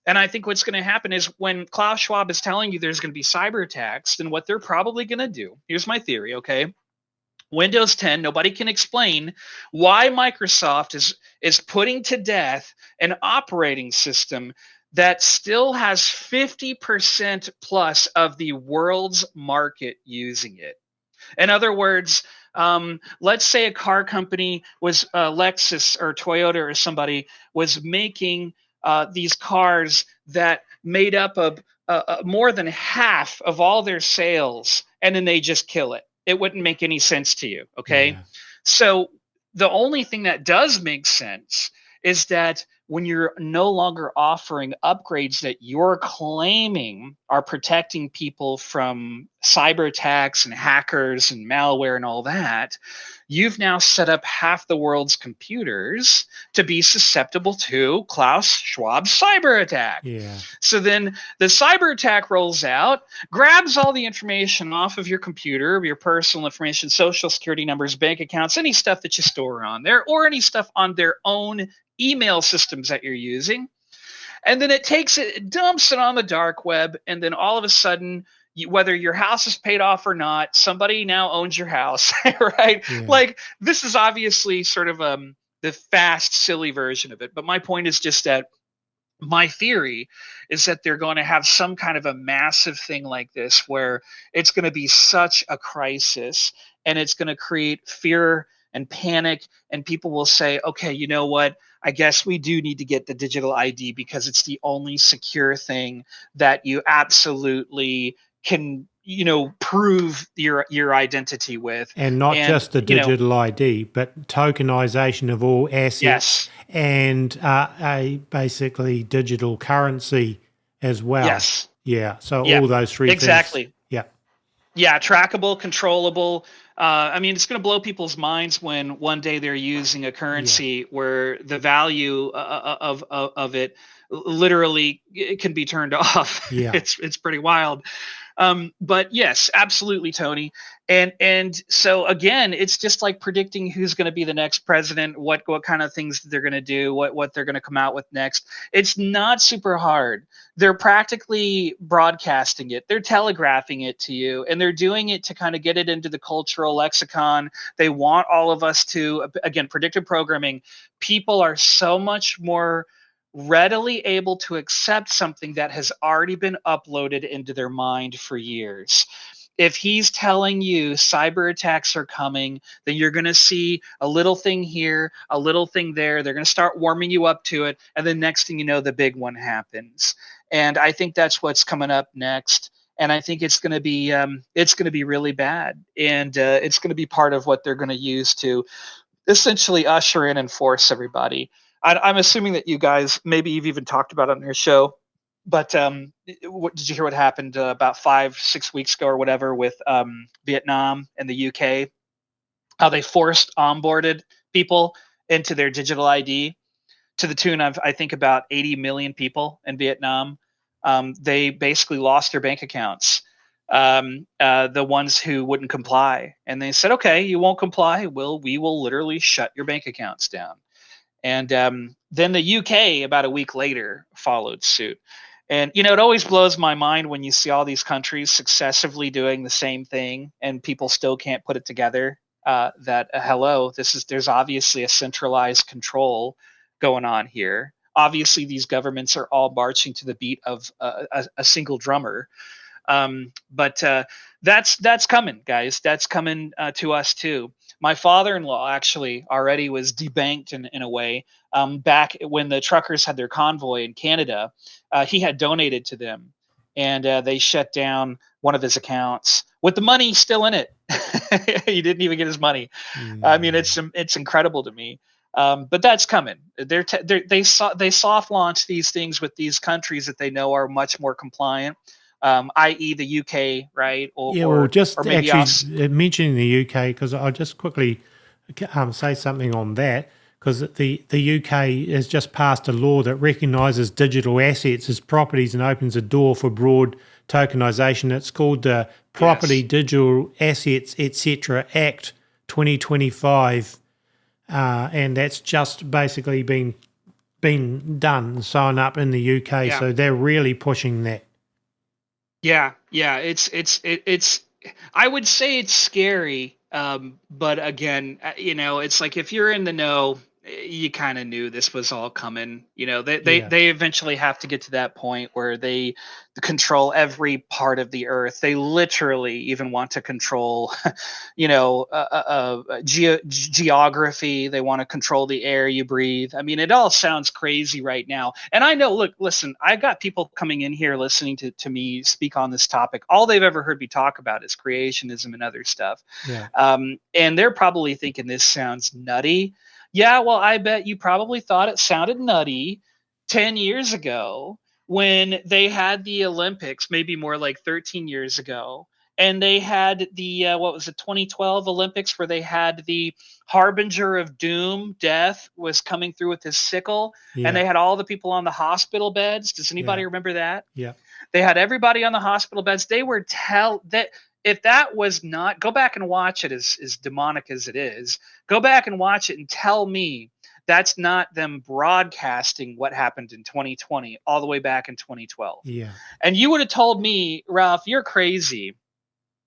Speaker 2: And I think what's going to happen is, when Klaus Schwab is telling you there's going to be cyber attacks, then what they're probably going to do, here's my theory, okay? Windows 10, nobody can explain why Microsoft is putting to death an operating system that still has 50% plus of the world's market using it. In other words, let's say a car company was Lexus or Toyota or somebody was making these cars that made up of more than half of all their sales, and then they just kill it. It wouldn't make any sense to you, okay? Yeah. So the only thing that does make sense is that when you're no longer offering upgrades that you're claiming are protecting people from cyber attacks and hackers and malware and all that, you've now set up half the world's computers to be susceptible to Klaus Schwab's cyber attack. Yeah. So then the cyber attack rolls out, grabs all the information off of your computer, your personal information, social security numbers, bank accounts, any stuff that you store on there, or any stuff on their own email systems that you're using. And then it takes it, dumps it on the dark web, and then all of a sudden, whether your house is paid off or not, somebody now owns your house, right? Yeah. Like, this is obviously sort of the fast, silly version of it. But my point is just that my theory is that they're going to have some kind of a massive thing like this, where it's going to be such a crisis, and it's going to create fear and panic, and people will say, okay, you know what? I guess we do need to get the digital ID, because it's the only secure thing that you absolutely can, prove your identity with.
Speaker 1: And not just the digital ID, but tokenization of all assets. Yes. And a basically digital currency as well. Yes. Yeah. So all those three things.
Speaker 2: Exactly.
Speaker 1: Yeah.
Speaker 2: Yeah. Trackable, controllable. It's going to blow people's minds when one day they're using a currency where the value of it literally can be turned off. Yeah. It's pretty wild. But yes, absolutely, Tony. And so again, it's just like predicting who's going to be the next president, what kind of things they're going to do, what they're going to come out with next. It's not super hard. They're practically broadcasting it. They're telegraphing it to you, and they're doing it to kind of get it into the cultural lexicon. They want all of us to, again, predictive programming. People are so much more readily able to accept something that has already been uploaded into their mind for years. If he's telling you cyber attacks are coming, then you're going to see a little thing here, a little thing there. They're going to start warming you up to it, and then next thing you know, the big one happens. And I think that's what's coming up next. And I think it's going to be really bad, and it's going to be part of what they're going to use to essentially usher in and force everybody. I'm assuming that you guys, maybe you've even talked about it on your show, but did you hear what happened about 5-6 weeks ago or whatever with Vietnam and the UK? How they forced onboarded people into their digital ID to the tune of, I think, about 80 million people in Vietnam. They basically lost their bank accounts, the ones who wouldn't comply. And they said, okay, you won't comply. We will literally shut your bank accounts down. And then the UK, about a week later, followed suit. And, it always blows my mind when you see all these countries successively doing the same thing, and people still can't put it together that, hello, there's obviously a centralized control going on here. Obviously, these governments are all marching to the beat of a single drummer. But that's coming, guys. That's coming to us, too. My father-in-law actually already was debanked in a way. Back when the truckers had their convoy in Canada, he had donated to them, and they shut down one of his accounts with the money still in it. He didn't even get his money. I mean, it's incredible to me. But that's coming. They soft launch these things with these countries that they know are much more compliant, i.e. the UK, right?
Speaker 1: Yeah, well,
Speaker 2: Or
Speaker 1: just
Speaker 2: maybe
Speaker 1: actually
Speaker 2: us.
Speaker 1: mentioning the UK, because I'll just quickly say something on that, because the UK has just passed a law that recognises digital assets as properties and opens a door for broad tokenisation. It's called the Property
Speaker 2: Yes.
Speaker 1: Digital Assets Etc. Act 2025, and that's just basically been done, sewn up in the UK.
Speaker 2: Yeah.
Speaker 1: So they're really pushing that.
Speaker 2: Yeah. It's. I would say it's scary. But again, it's like if you're in the know, you kind of knew this was all coming.
Speaker 1: Yeah,
Speaker 2: They eventually have to get to that point where they control every part of the earth. They literally even want to control, geography. They want to control the air you breathe. I mean, it all sounds crazy right now. And I know, look, listen, I got people coming in here listening to me speak on this topic. All they've ever heard me talk about is creationism and other stuff.
Speaker 1: yeah,
Speaker 2: And they're probably thinking this sounds nutty. Yeah, well, I bet you probably thought it sounded nutty 10 years ago when they had the Olympics, maybe more like 13 years ago. And they had the, what was it, 2012 Olympics, where they had the harbinger of doom, death, was coming through with his sickle. And
Speaker 1: yeah,
Speaker 2: they had all the people on the hospital beds. Does
Speaker 1: yeah,
Speaker 2: anybody remember that?
Speaker 1: yeah,
Speaker 2: They had everybody on the hospital beds. They were that if that was not, go back and watch it, as demonic as it is. Go back and watch it and tell me that's not them broadcasting what happened in 2020 all the way back in 2012.
Speaker 1: yeah,
Speaker 2: And you would have told me, Ralph, you're crazy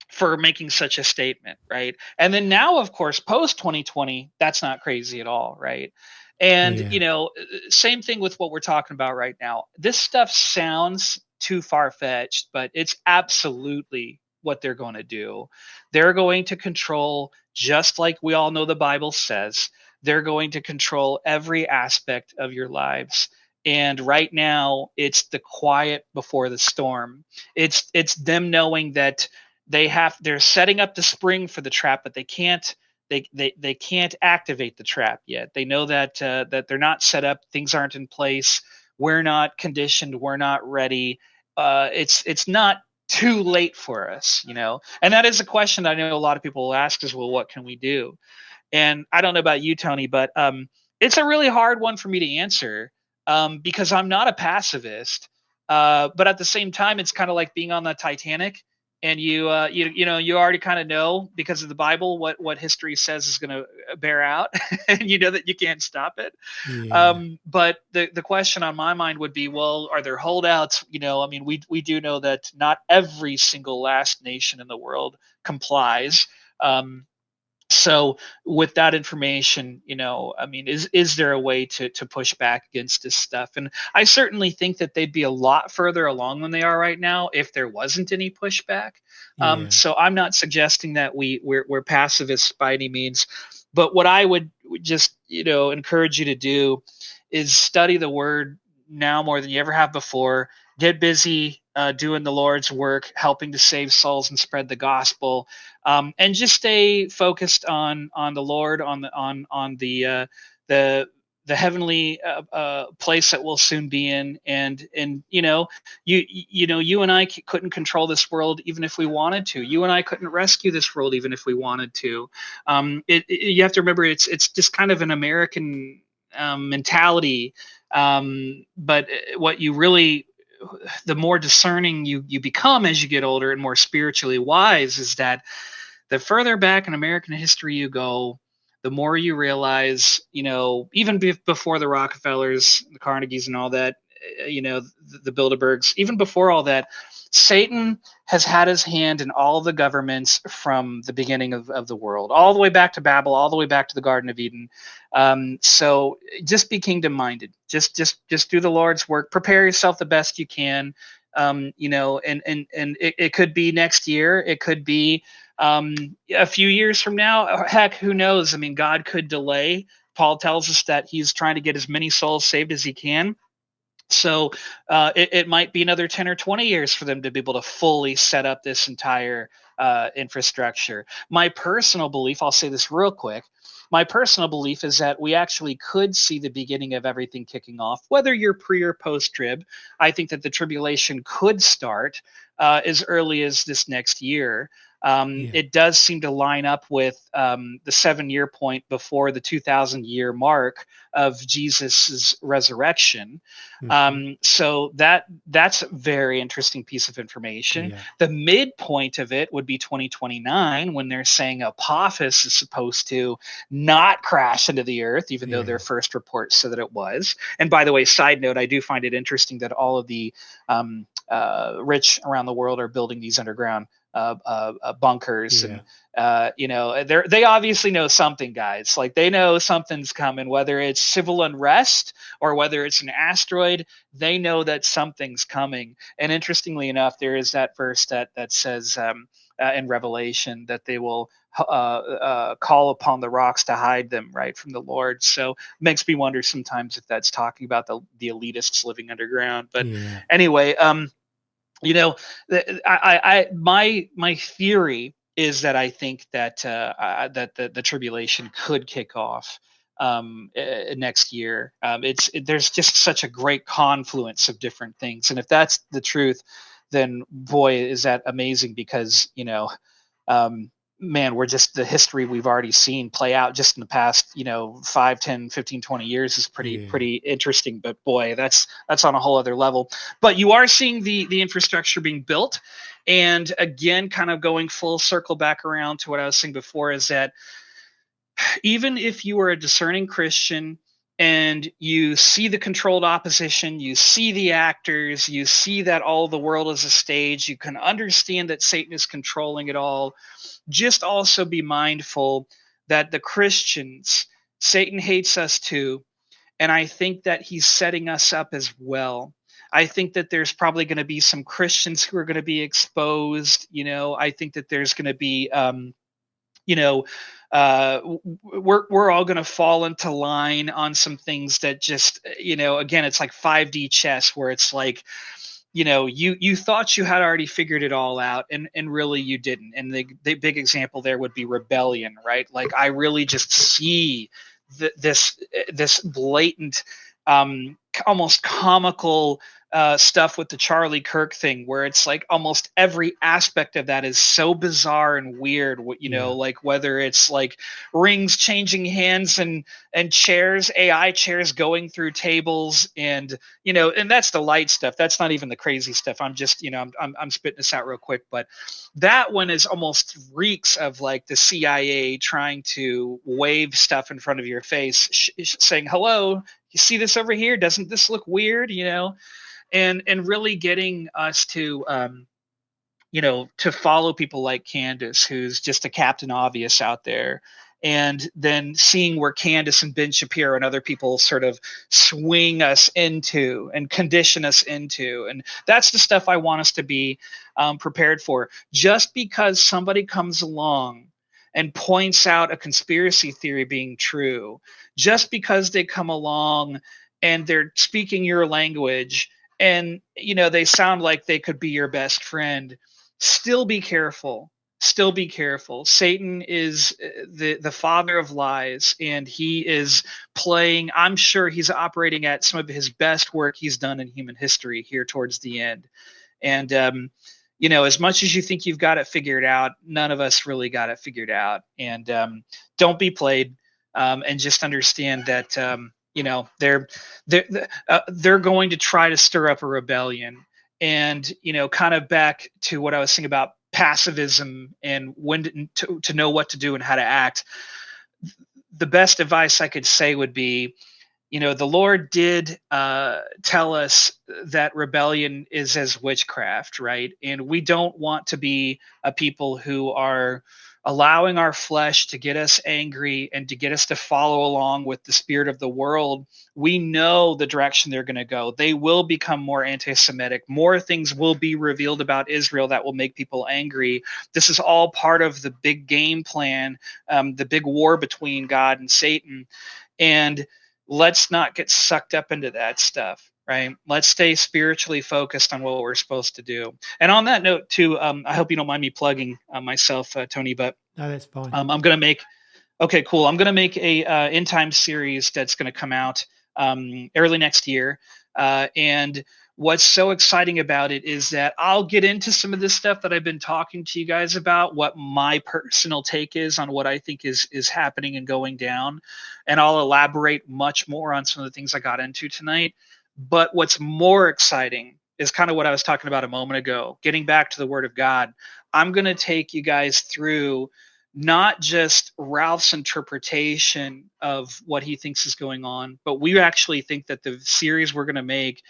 Speaker 2: for making such a statement, right? And then now, of course, post 2020, that's not crazy at all, right? And
Speaker 1: yeah,
Speaker 2: same thing with what we're talking about right now. This stuff sounds too far fetched, but it's absolutely what they're going to do. They're going to control, just like we all know the Bible says, they're going to control every aspect of your lives. And right now, it's the quiet before the storm. It's them knowing that they're setting up the spring for the trap, but they can't activate the trap yet. They know that they're not set up, things aren't in place, we're not conditioned, we're not ready. It's not too late for us, and that is a question I know a lot of people will ask is, well, what can we do? And I don't know about you, Tony, but it's a really hard one for me to answer, because I'm not a pacifist. But at the same time, it's kind of like being on the Titanic, and you already kind of know because of the Bible what history says is going to bear out, and you know that you can't stop it.
Speaker 1: yeah,
Speaker 2: But the question on my mind would be, well, are there holdouts? I mean, we do know that not every single last nation in the world complies. So with that information, I mean, is there a way to push back against this stuff? And I certainly think that they'd be a lot further along than they are right now if there wasn't any pushback.
Speaker 1: yeah,
Speaker 2: So I'm not suggesting that we're pacifists by any means, but what I would just encourage you to do is study the word now more than you ever have before. Get busy doing the Lord's work, helping to save souls and spread the gospel, and just stay focused on the Lord, on the heavenly place that we'll soon be in. And you and I couldn't control this world even if we wanted to. You and I couldn't rescue this world even if we wanted to. You have to remember it's just kind of an American mentality. But what you really, the more discerning you become as you get older and more spiritually wise, is that the further back in American history you go, the more you realize, even before the Rockefellers, the Carnegies, and all that, the Bilderbergs, even before all that, Satan has had his hand in all the governments from the beginning of the world, all the way back to Babel, all the way back to the Garden of Eden. So just be kingdom minded. Just do the Lord's work. Prepare yourself the best you can. And it could be next year. It could be a few years from now. Heck, who knows? I mean, God could delay. Paul tells us that he's trying to get as many souls saved as he can. So it might be another 10 or 20 years for them to be able to fully set up this entire infrastructure. My personal belief, I'll say this real quick, my personal belief is that we actually could see the beginning of everything kicking off, whether you're pre or post trib. I think that the tribulation could start as early as this next year. It does seem to line up with the 7-year point before the 2,000-year mark of Jesus's resurrection. So that's a very interesting piece of information. The midpoint of it would be 2029, when they're saying Apophis is supposed to not crash into the earth, even though their first report said that it was. And by the way, side note, I do find it interesting that all of the rich around the world are building these underground bunkers, and they obviously know something, guys. Like, they know something's coming, whether it's civil unrest or whether it's an asteroid. They know that something's coming. And interestingly enough, there is that verse that says in Revelation that they will call upon the rocks to hide them, right, from the Lord. So it makes me wonder sometimes if that's talking about the elitists living underground. But anyway, my theory is that I think that that the tribulation could kick off next year. There's just such a great confluence of different things, and if that's the truth, then boy, is that amazing, because man, we're just, the history we've already seen play out just in the past 5, 10, 15, 20 years is pretty interesting. But boy, that's on a whole other level. But you are seeing the infrastructure being built, and again, kind of going full circle back around to what I was saying before, is that even if you are a discerning Christian and you see the controlled opposition, you see the actors, you see that all the world is a stage, you can understand that Satan is controlling it all, just also be mindful that the Christians, Satan hates us too, and I think that he's setting us up as well. I think that there's probably going to be some Christians who are going to be exposed. I think that there's going to be we're all going to fall into line on some things that just, again, it's like 5D chess, where it's like, you thought you had already figured it all out, and really you didn't. And the big example there would be rebellion, right? Like, I really just see this blatant, almost comical stuff with the Charlie Kirk thing, where it's like almost every aspect of that is so bizarre and weird. Like, whether it's like rings changing hands, and chairs, AI chairs going through tables, and and that's the light stuff. That's not even the crazy stuff. I'm just I'm spitting this out real quick, but that one is almost reeks of like the CIA trying to wave stuff in front of your face, saying, "Hello, you see this over here? Doesn't this look weird?" And really getting us to to follow people like Candace, who's just a Captain Obvious out there, and then seeing where Candace and Ben Shapiro and other people sort of swing us into and condition us into. And that's the stuff I want us to be prepared for. Just because somebody comes along and points out a conspiracy theory being true, just because they come along and they're speaking your language, and they sound like they could be your best friend, still be careful. Still be careful. Satan is the father of lies, and he is playing. I'm sure he's operating at some of his best work he's done in human history here towards the end. And as much as you think you've got it figured out, none of us really got it figured out. And don't be played, and just understand that they're going to try to stir up a rebellion. And kind of back to what I was saying about passivism and when to know what to do and how to act. The best advice I could say would be, the Lord did tell us that rebellion is as witchcraft, right? And we don't want to be a people who are allowing our flesh to get us angry and to get us to follow along with the spirit of the world. We know the direction they're going to go. They will become more anti-Semitic. More things will be revealed about Israel that will make people angry. This is all part of the big game plan, the big war between God and Satan. And let's not get sucked up into that stuff, right? Let's stay spiritually focused on what we're supposed to do. And on that note, too, I hope you don't mind me plugging myself, Tony, but
Speaker 1: No, that's fine.
Speaker 2: I'm going to make, okay, cool. I'm going to make a end time series that's going to come out early next year. And what's so exciting about it is that I'll get into some of this stuff that I've been talking to you guys about, what my personal take is on what I think is happening and going down. And I'll elaborate much more on some of the things I got into tonight. But what's more exciting is kind of what I was talking about a moment ago, getting back to the Word of God. I'm going to take you guys through not just Ralph's interpretation of what he thinks is going on, but we actually think that the series we're going to make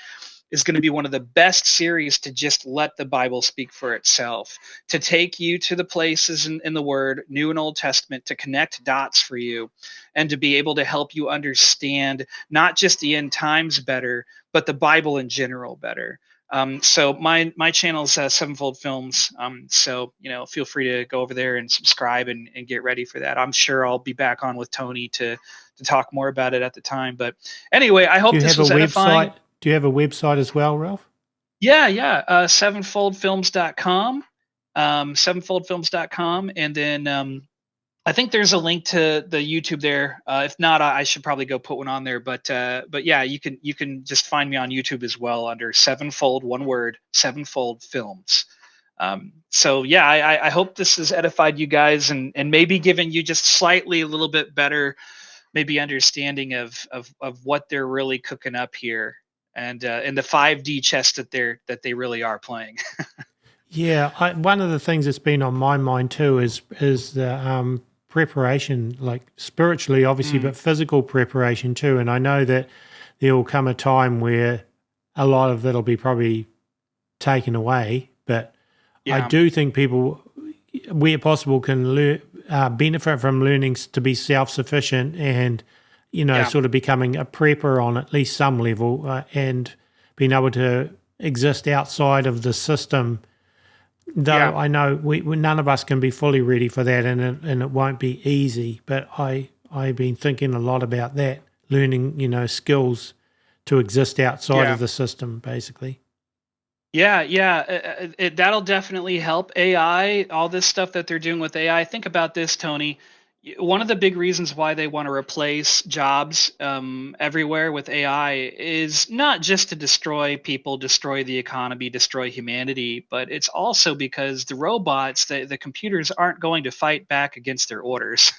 Speaker 2: is going to be one of the best series to just let the Bible speak for itself, to take you to the places in the Word, New and Old Testament, to connect dots for you, and to be able to help you understand not just the end times better, but the Bible in general better. So my channel is Sevenfold Films. So feel free to go over there and subscribe and get ready for that. I'm sure I'll be back on with Tony to talk more about it at the time. But anyway, I hope this was edifying.
Speaker 1: Do you have a website as well, Ralph?
Speaker 2: Yeah. Sevenfoldfilms.com. Sevenfoldfilms.com, and then I think there's a link to the YouTube there. If not, I should probably go put one on there. But yeah, you can just find me on YouTube as well under Sevenfold, one word, Sevenfold Films. So yeah, I hope this has edified you guys and maybe given you just slightly a little bit better maybe understanding of what they're really cooking up here and the 5D chess that they really are playing.
Speaker 1: Yeah, one of the things that's been on my mind too is the preparation, like spiritually, obviously, but physical preparation too. And I know that there will come a time where a lot of it'll be probably taken away, but I do think people, where possible, can benefit from learning to be self-sufficient and, sort of becoming a prepper on at least some level and being able to exist outside of the system. Though I know we none of us can be fully ready for that, and it won't be easy. But I've been thinking a lot about that, learning skills to exist outside of the system, basically.
Speaker 2: Yeah. That'll definitely help. AI, all this stuff that they're doing with AI. Think about this, Tony. One of the big reasons why they want to replace jobs everywhere with AI is not just to destroy people, destroy the economy, destroy humanity, but it's also because the robots, the computers aren't going to fight back against their orders.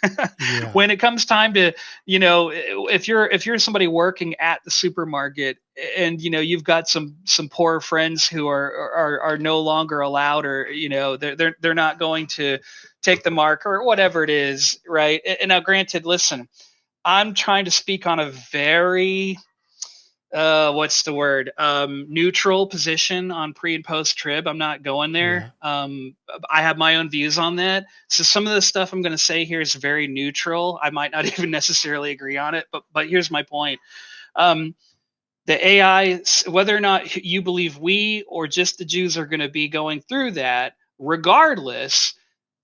Speaker 2: When it comes time to, if you're somebody working at the supermarket and you've got some poor friends who are no longer allowed, or they're not going to take the mark or whatever it is, right? And now, granted, listen, I'm trying to speak on a very what's the word, neutral position on pre and post trib. I'm not going there. I have my own views on that, so some of the stuff I'm going to say here is very neutral. I might not even necessarily agree on it, but here's my point. The AI, whether or not you believe we or just the Jews are going to be going through that, regardless,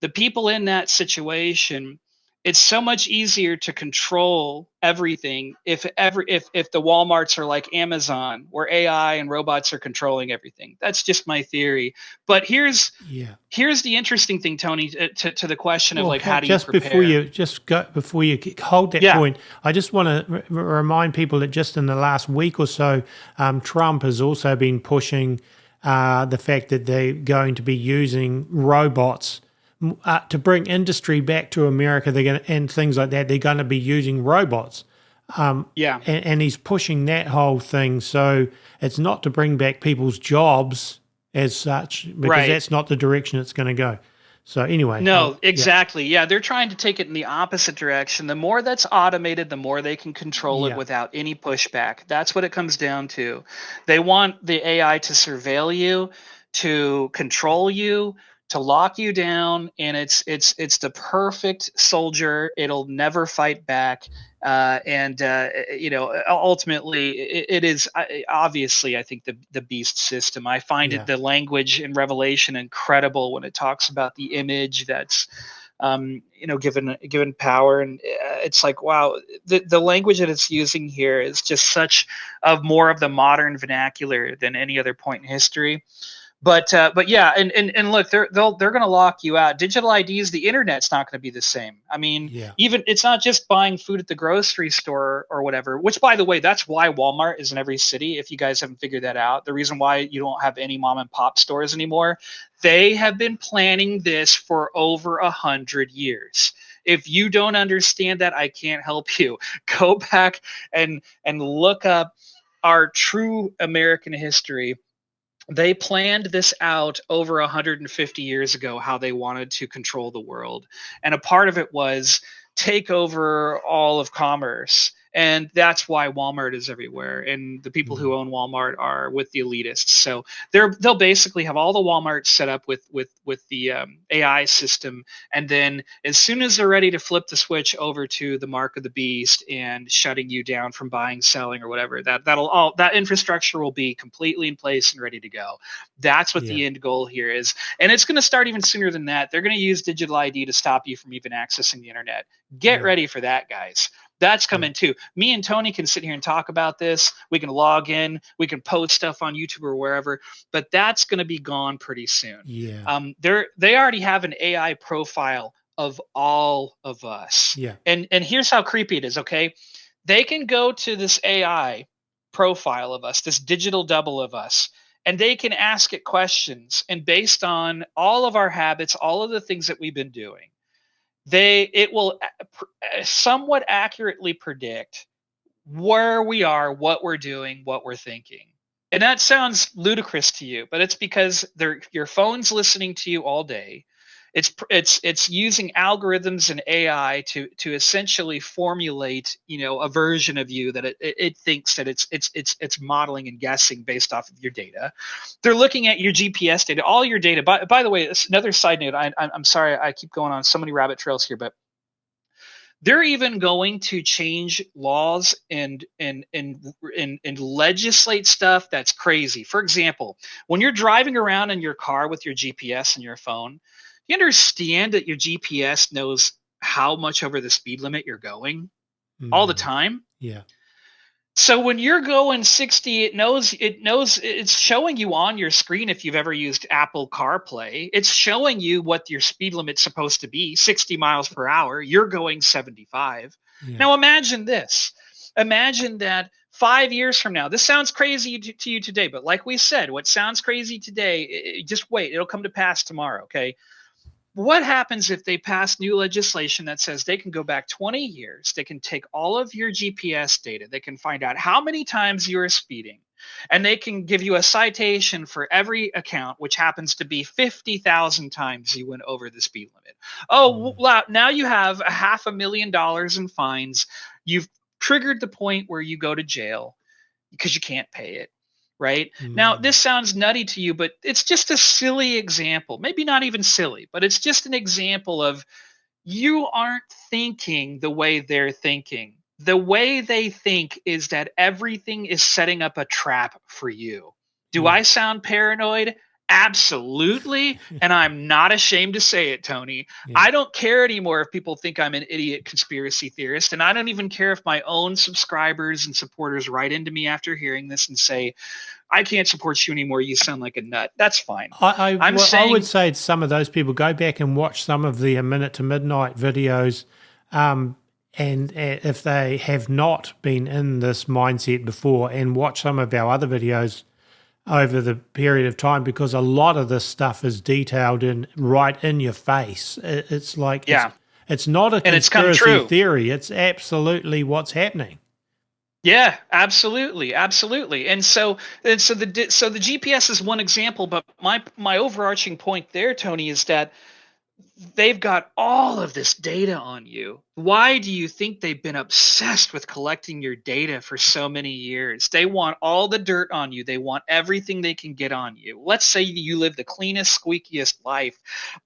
Speaker 2: the people in that situation, it's so much easier to control everything if the Walmarts are like Amazon, where AI and robots are controlling everything. That's just my theory. But here's the interesting thing, Tony, to the question of how do you prepare?
Speaker 1: Before you hold that point, I just want to remind people that just in the last week or so, Trump has also been pushing the fact that they're going to be using robots to bring industry back to America. And things like that. They're going to be using robots. And he's pushing that whole thing. So it's not to bring back people's jobs as such, because that's not the direction it's going to go. So anyway.
Speaker 2: No, exactly. Yeah, they're trying to take it in the opposite direction. The more that's automated, the more they can control it without any pushback. That's what it comes down to. They want the AI to surveil you, to control you, to lock you down, and it's the perfect soldier. It'll never fight back. Ultimately, it is obviously, I think, the beast system. I find the language in Revelation incredible when it talks about the image that's given power. And it's like, wow, the language that it's using here is just such of more of the modern vernacular than any other point in history. But yeah, and look, they're going to lock you out. Digital IDs, the internet's not going to be the same. I mean,
Speaker 1: Yeah.
Speaker 2: even it's not just buying food at the grocery store or whatever. Which, by the way, that's why Walmart is in every city. If you guys haven't figured that out, the reason why you don't have any mom and pop stores anymore, they have been planning this for over 100 years. If you don't understand that, I can't help you. Go back and look up our true American history. They planned this out over 150 years ago, how they wanted to control the world. And a part of it was take over all of commerce. And that's why Walmart is everywhere. And the people who own Walmart are with the elitists. So they'll basically have all the Walmarts set up with the AI system. And then as soon as they're ready to flip the switch over to the mark of the beast and shutting you down from buying, selling, or whatever, that infrastructure will be completely in place and ready to go. That's what the end goal here is. And it's going to start even sooner than that. They're going to use digital ID to stop you from even accessing the internet. Get ready for that, guys. That's coming too. Me and Tony can sit here and talk about this. We can log in. We can post stuff on YouTube or wherever. But that's going to be gone pretty soon.
Speaker 1: Yeah.
Speaker 2: They already have an AI profile of all of us.
Speaker 1: Yeah.
Speaker 2: And here's how creepy it is. Okay, they can go to this AI profile of us, this digital double of us, and they can ask it questions. And based on all of our habits, all of the things that we've been doing, it will somewhat accurately predict where we are, what we're doing, what we're thinking. And that sounds ludicrous to you, but it's because your phone's listening to you all day. It's using algorithms and AI to essentially formulate, a version of you that it thinks that it's modeling and guessing based off of your data. They're looking at your GPS data, all your data. By the way, another side note. I'm sorry I keep going on so many rabbit trails here, but they're even going to change laws and legislate stuff that's crazy. For example, when you're driving around in your car with your GPS and your phone, you understand that your GPS knows how much over the speed limit you're going all the time?
Speaker 1: Yeah.
Speaker 2: So when you're going 60, it knows it's showing you on your screen. If you've ever used Apple CarPlay, it's showing you what your speed limit's supposed to be, 60 miles per hour. You're going 75.
Speaker 1: Yeah.
Speaker 2: Now imagine this. Imagine that 5 years from now, this sounds crazy to you today, but like we said, what sounds crazy today, just wait, it'll come to pass tomorrow, okay? What happens if they pass new legislation that says they can go back 20 years, they can take all of your GPS data, they can find out how many times you are speeding, and they can give you a citation for every account, which happens to be 50,000 times you went over the speed limit. Oh, wow, now you have $500,000 in fines. You've triggered the point where you go to jail because you can't pay it. Right? Now, this sounds nutty to you, but it's just a silly example. Maybe not even silly, but it's just an example of you aren't thinking the way they're thinking. The way they think is that everything is setting up a trap for you. Do I sound paranoid? Absolutely. And I'm not ashamed to say it, Tony. I don't care anymore if people think I'm an idiot conspiracy theorist. And I don't even care if my own subscribers and supporters write into me after hearing this and say, I can't support you anymore. You sound like a nut. That's fine.
Speaker 1: I would say to some of those people, go back and watch some of the Minute to Midnight videos. And if they have not been in this mindset before, and watch some of our other videos over the period of time, because a lot of this stuff is detailed in right in your face. It's like, it's not a conspiracy theory. It's absolutely what's happening.
Speaker 2: Yeah, absolutely, absolutely. And so the GPS is one example, but my overarching point there, Tony, is that they've got all of this data on you. Why do you think they've been obsessed with collecting your data for so many years? They want all the dirt on you. They want everything they can get on you. Let's say you live the cleanest, squeakiest life,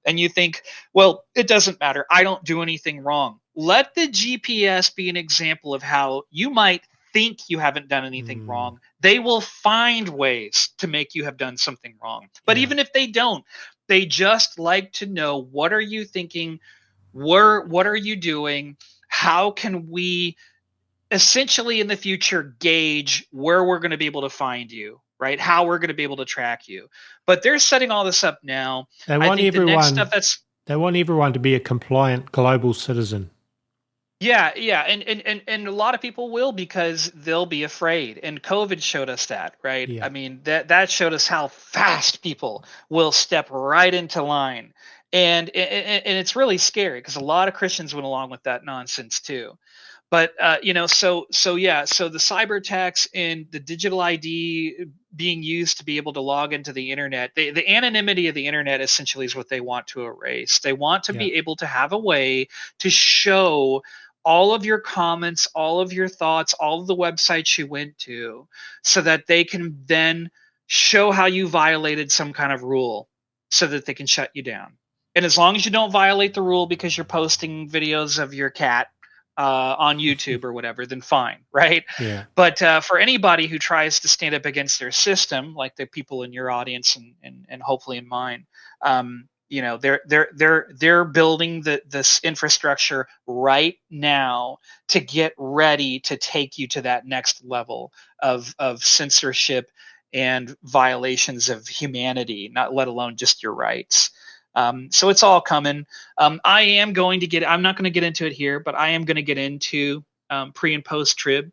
Speaker 2: and you think, well, it doesn't matter. I don't do anything wrong. Let the GPS be an example of how you might think you haven't done anything wrong. They will find ways to make you have done something wrong. But even if they don't, they just like to know, what are you thinking? What are you doing? How can we essentially in the future gauge where we're going to be able to find you, right? How we're going to be able to track you. But they're setting all this up now.
Speaker 1: They
Speaker 2: I
Speaker 1: want
Speaker 2: think the next
Speaker 1: everyone.
Speaker 2: stuff that's
Speaker 1: They want everyone to be a compliant global citizen.
Speaker 2: yeah, and a lot of people will because they'll be afraid. And COVID showed us that, right?
Speaker 1: Yeah.
Speaker 2: I mean, that showed us how fast people will step right into line. And it's really scary because a lot of Christians went along with that nonsense too. But so the cyber attacks and the digital ID being used to be able to log into the internet, the anonymity of the internet essentially is what they want to erase. They want to
Speaker 1: Yeah.
Speaker 2: be able to have a way to show all of your comments, all of your thoughts, all of the websites you went to, so that they can then show how you violated some kind of rule so that they can shut you down. And as long as you don't violate the rule because you're posting videos of your cat on YouTube or whatever, then fine, right?
Speaker 1: Yeah.
Speaker 2: But for anybody who tries to stand up against their system, like the people in your audience and hopefully in mine, they're building this infrastructure right now to get ready to take you to that next level of censorship and violations of humanity, not let alone just your rights. So it's all coming. I'm not going to get into it here, but I am going to get into pre and post trib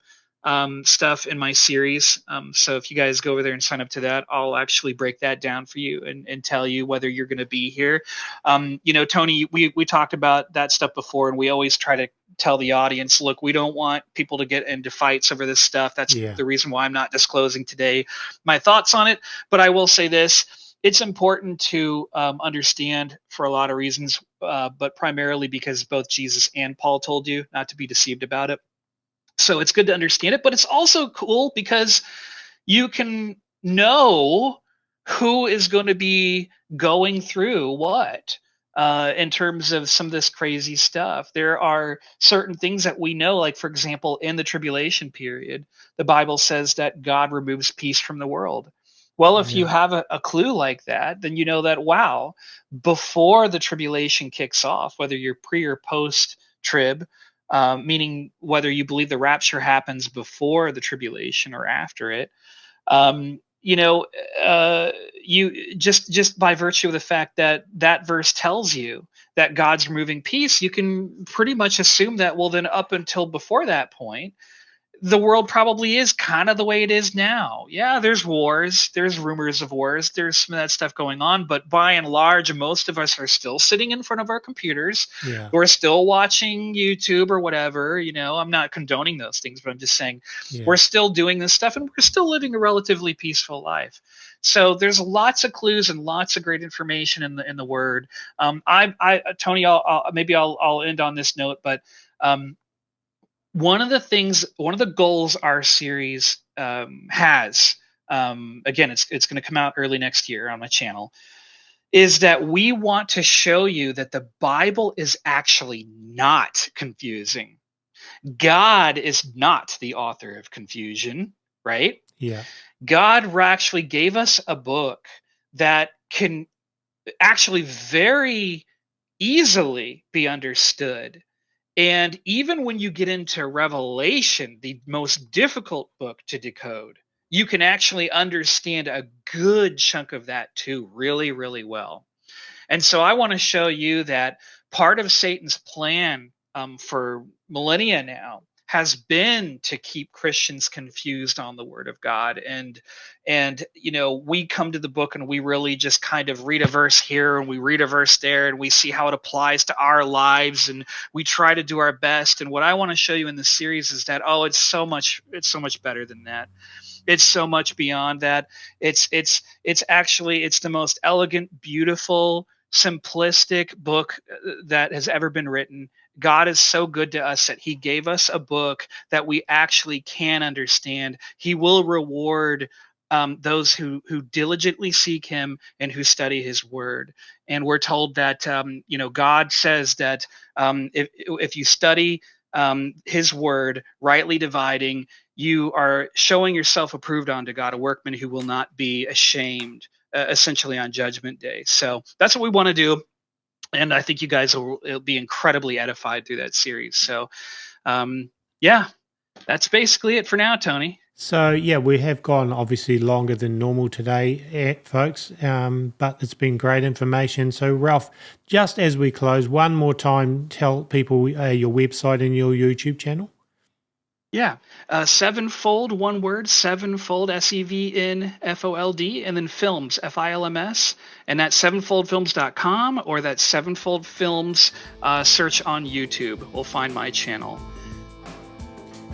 Speaker 2: stuff in my series. So if you guys go over there and sign up to that, I'll actually break that down for you and tell you whether you're going to be here. Tony, we talked about that stuff before, and we always try to tell the audience, look, we don't want people to get into fights over this stuff. That's
Speaker 1: Yeah.
Speaker 2: the reason why I'm not disclosing today my thoughts on it. But I will say this. It's important to understand for a lot of reasons, but primarily because both Jesus and Paul told you not to be deceived about it. So it's good to understand it, but it's also cool because you can know who is going to be going through what in terms of some of this crazy stuff. There are certain things that we know, like, for example, in the tribulation period, the Bible says that God removes peace from the world. Well, if you
Speaker 1: Yeah.
Speaker 2: have a clue like that, then you know that, wow, before the tribulation kicks off, whether you're pre or post trib, meaning whether you believe the rapture happens before the tribulation or after it, um, you know, you just by virtue of the fact that that verse tells you that God's removing peace, you can pretty much assume that. Well, then up until before that point, the world probably is kind of the way it is now. Yeah, there's wars, there's rumors of wars, there's some of that stuff going on, but by and large, most of us are still sitting in front of our computers.
Speaker 1: Yeah.
Speaker 2: We're still watching YouTube or whatever. I'm not condoning those things, but I'm just saying
Speaker 1: Yeah.
Speaker 2: we're still doing this stuff and we're still living a relatively peaceful life. So there's lots of clues and lots of great information in the Word. Tony, I'll end on this note, but one of the goals our series has, again, it's going to come out early next year on my channel, is that we want to show you that the Bible is actually not confusing. God is not the author of confusion, right?
Speaker 1: Yeah.
Speaker 2: God actually gave us a book that can actually very easily be understood. And even when you get into Revelation, the most difficult book to decode, you can actually understand a good chunk of that too, really, really well. And so I want to show you that part of Satan's plan for millennia now has been to keep Christians confused on the Word of God. And we come to the book and we really just kind of read a verse here and we read a verse there and we see how it applies to our lives and we try to do our best. And what I want to show you in this series is that, it's so much better than that. It's so much beyond that. It's the most elegant, beautiful, simplistic book that has ever been written. God is so good to us that he gave us a book that we actually can understand. He will reward those who diligently seek him and who study his word. And we're told that God says that if you study his word, rightly dividing, you are showing yourself approved unto God, a workman who will not be ashamed, essentially on Judgment Day. So that's what we want to do. And I think you guys will be incredibly edified through that series. So, yeah, that's basically it for now, Tony.
Speaker 1: So, yeah, we have gone obviously longer than normal today, folks, but it's been great information. So, Ralph, just as we close, one more time, tell people your website and your YouTube channel.
Speaker 2: Yeah, Sevenfold, one word, Sevenfold, SEVNFOLD, and then films, FILMS, and that's sevenfoldfilms.com, or that's Sevenfold Films, search on YouTube. We'll find my channel.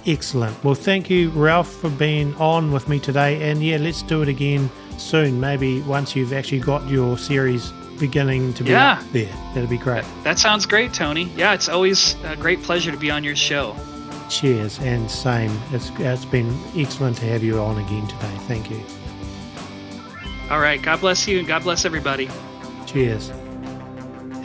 Speaker 1: Excellent. Well, thank you, Ralph, for being on with me today. And yeah, let's do it again soon. Maybe once you've actually got your series beginning to be up there. That'd be great.
Speaker 2: That sounds great, Tony. Yeah, it's always a great pleasure to be on your show.
Speaker 1: Cheers, and same. It's been excellent to have you on again today. Thank you.
Speaker 2: All right. God bless you, and God bless everybody.
Speaker 1: Cheers.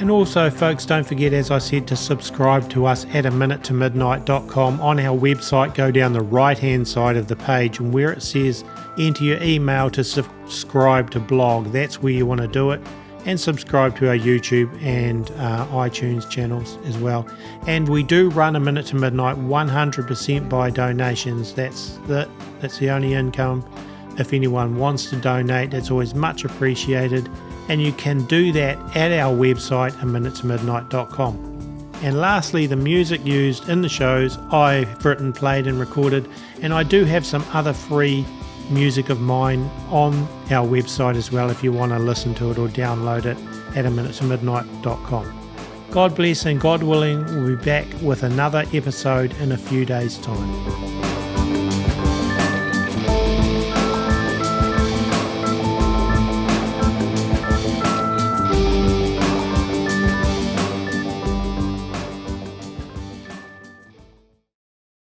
Speaker 1: And also, folks, don't forget, as I said, to subscribe to us at aminutomidnight.com. On our website, go down the right-hand side of the page, and where it says enter your email to subscribe to blog, that's where you want to do it. And subscribe to our YouTube and iTunes channels as well. And we do run A Minute to Midnight 100% by donations. That's the only income. If anyone wants to donate, that's always much appreciated. And you can do that at our website, aminutomidnight.com. And lastly, the music used in the shows I've written, played and recorded. And I do have some other free music of mine on our website as well if you want to listen to it or download it at aminutomidnight.com. God bless, and God willing, we'll be back with another episode in a few days' time.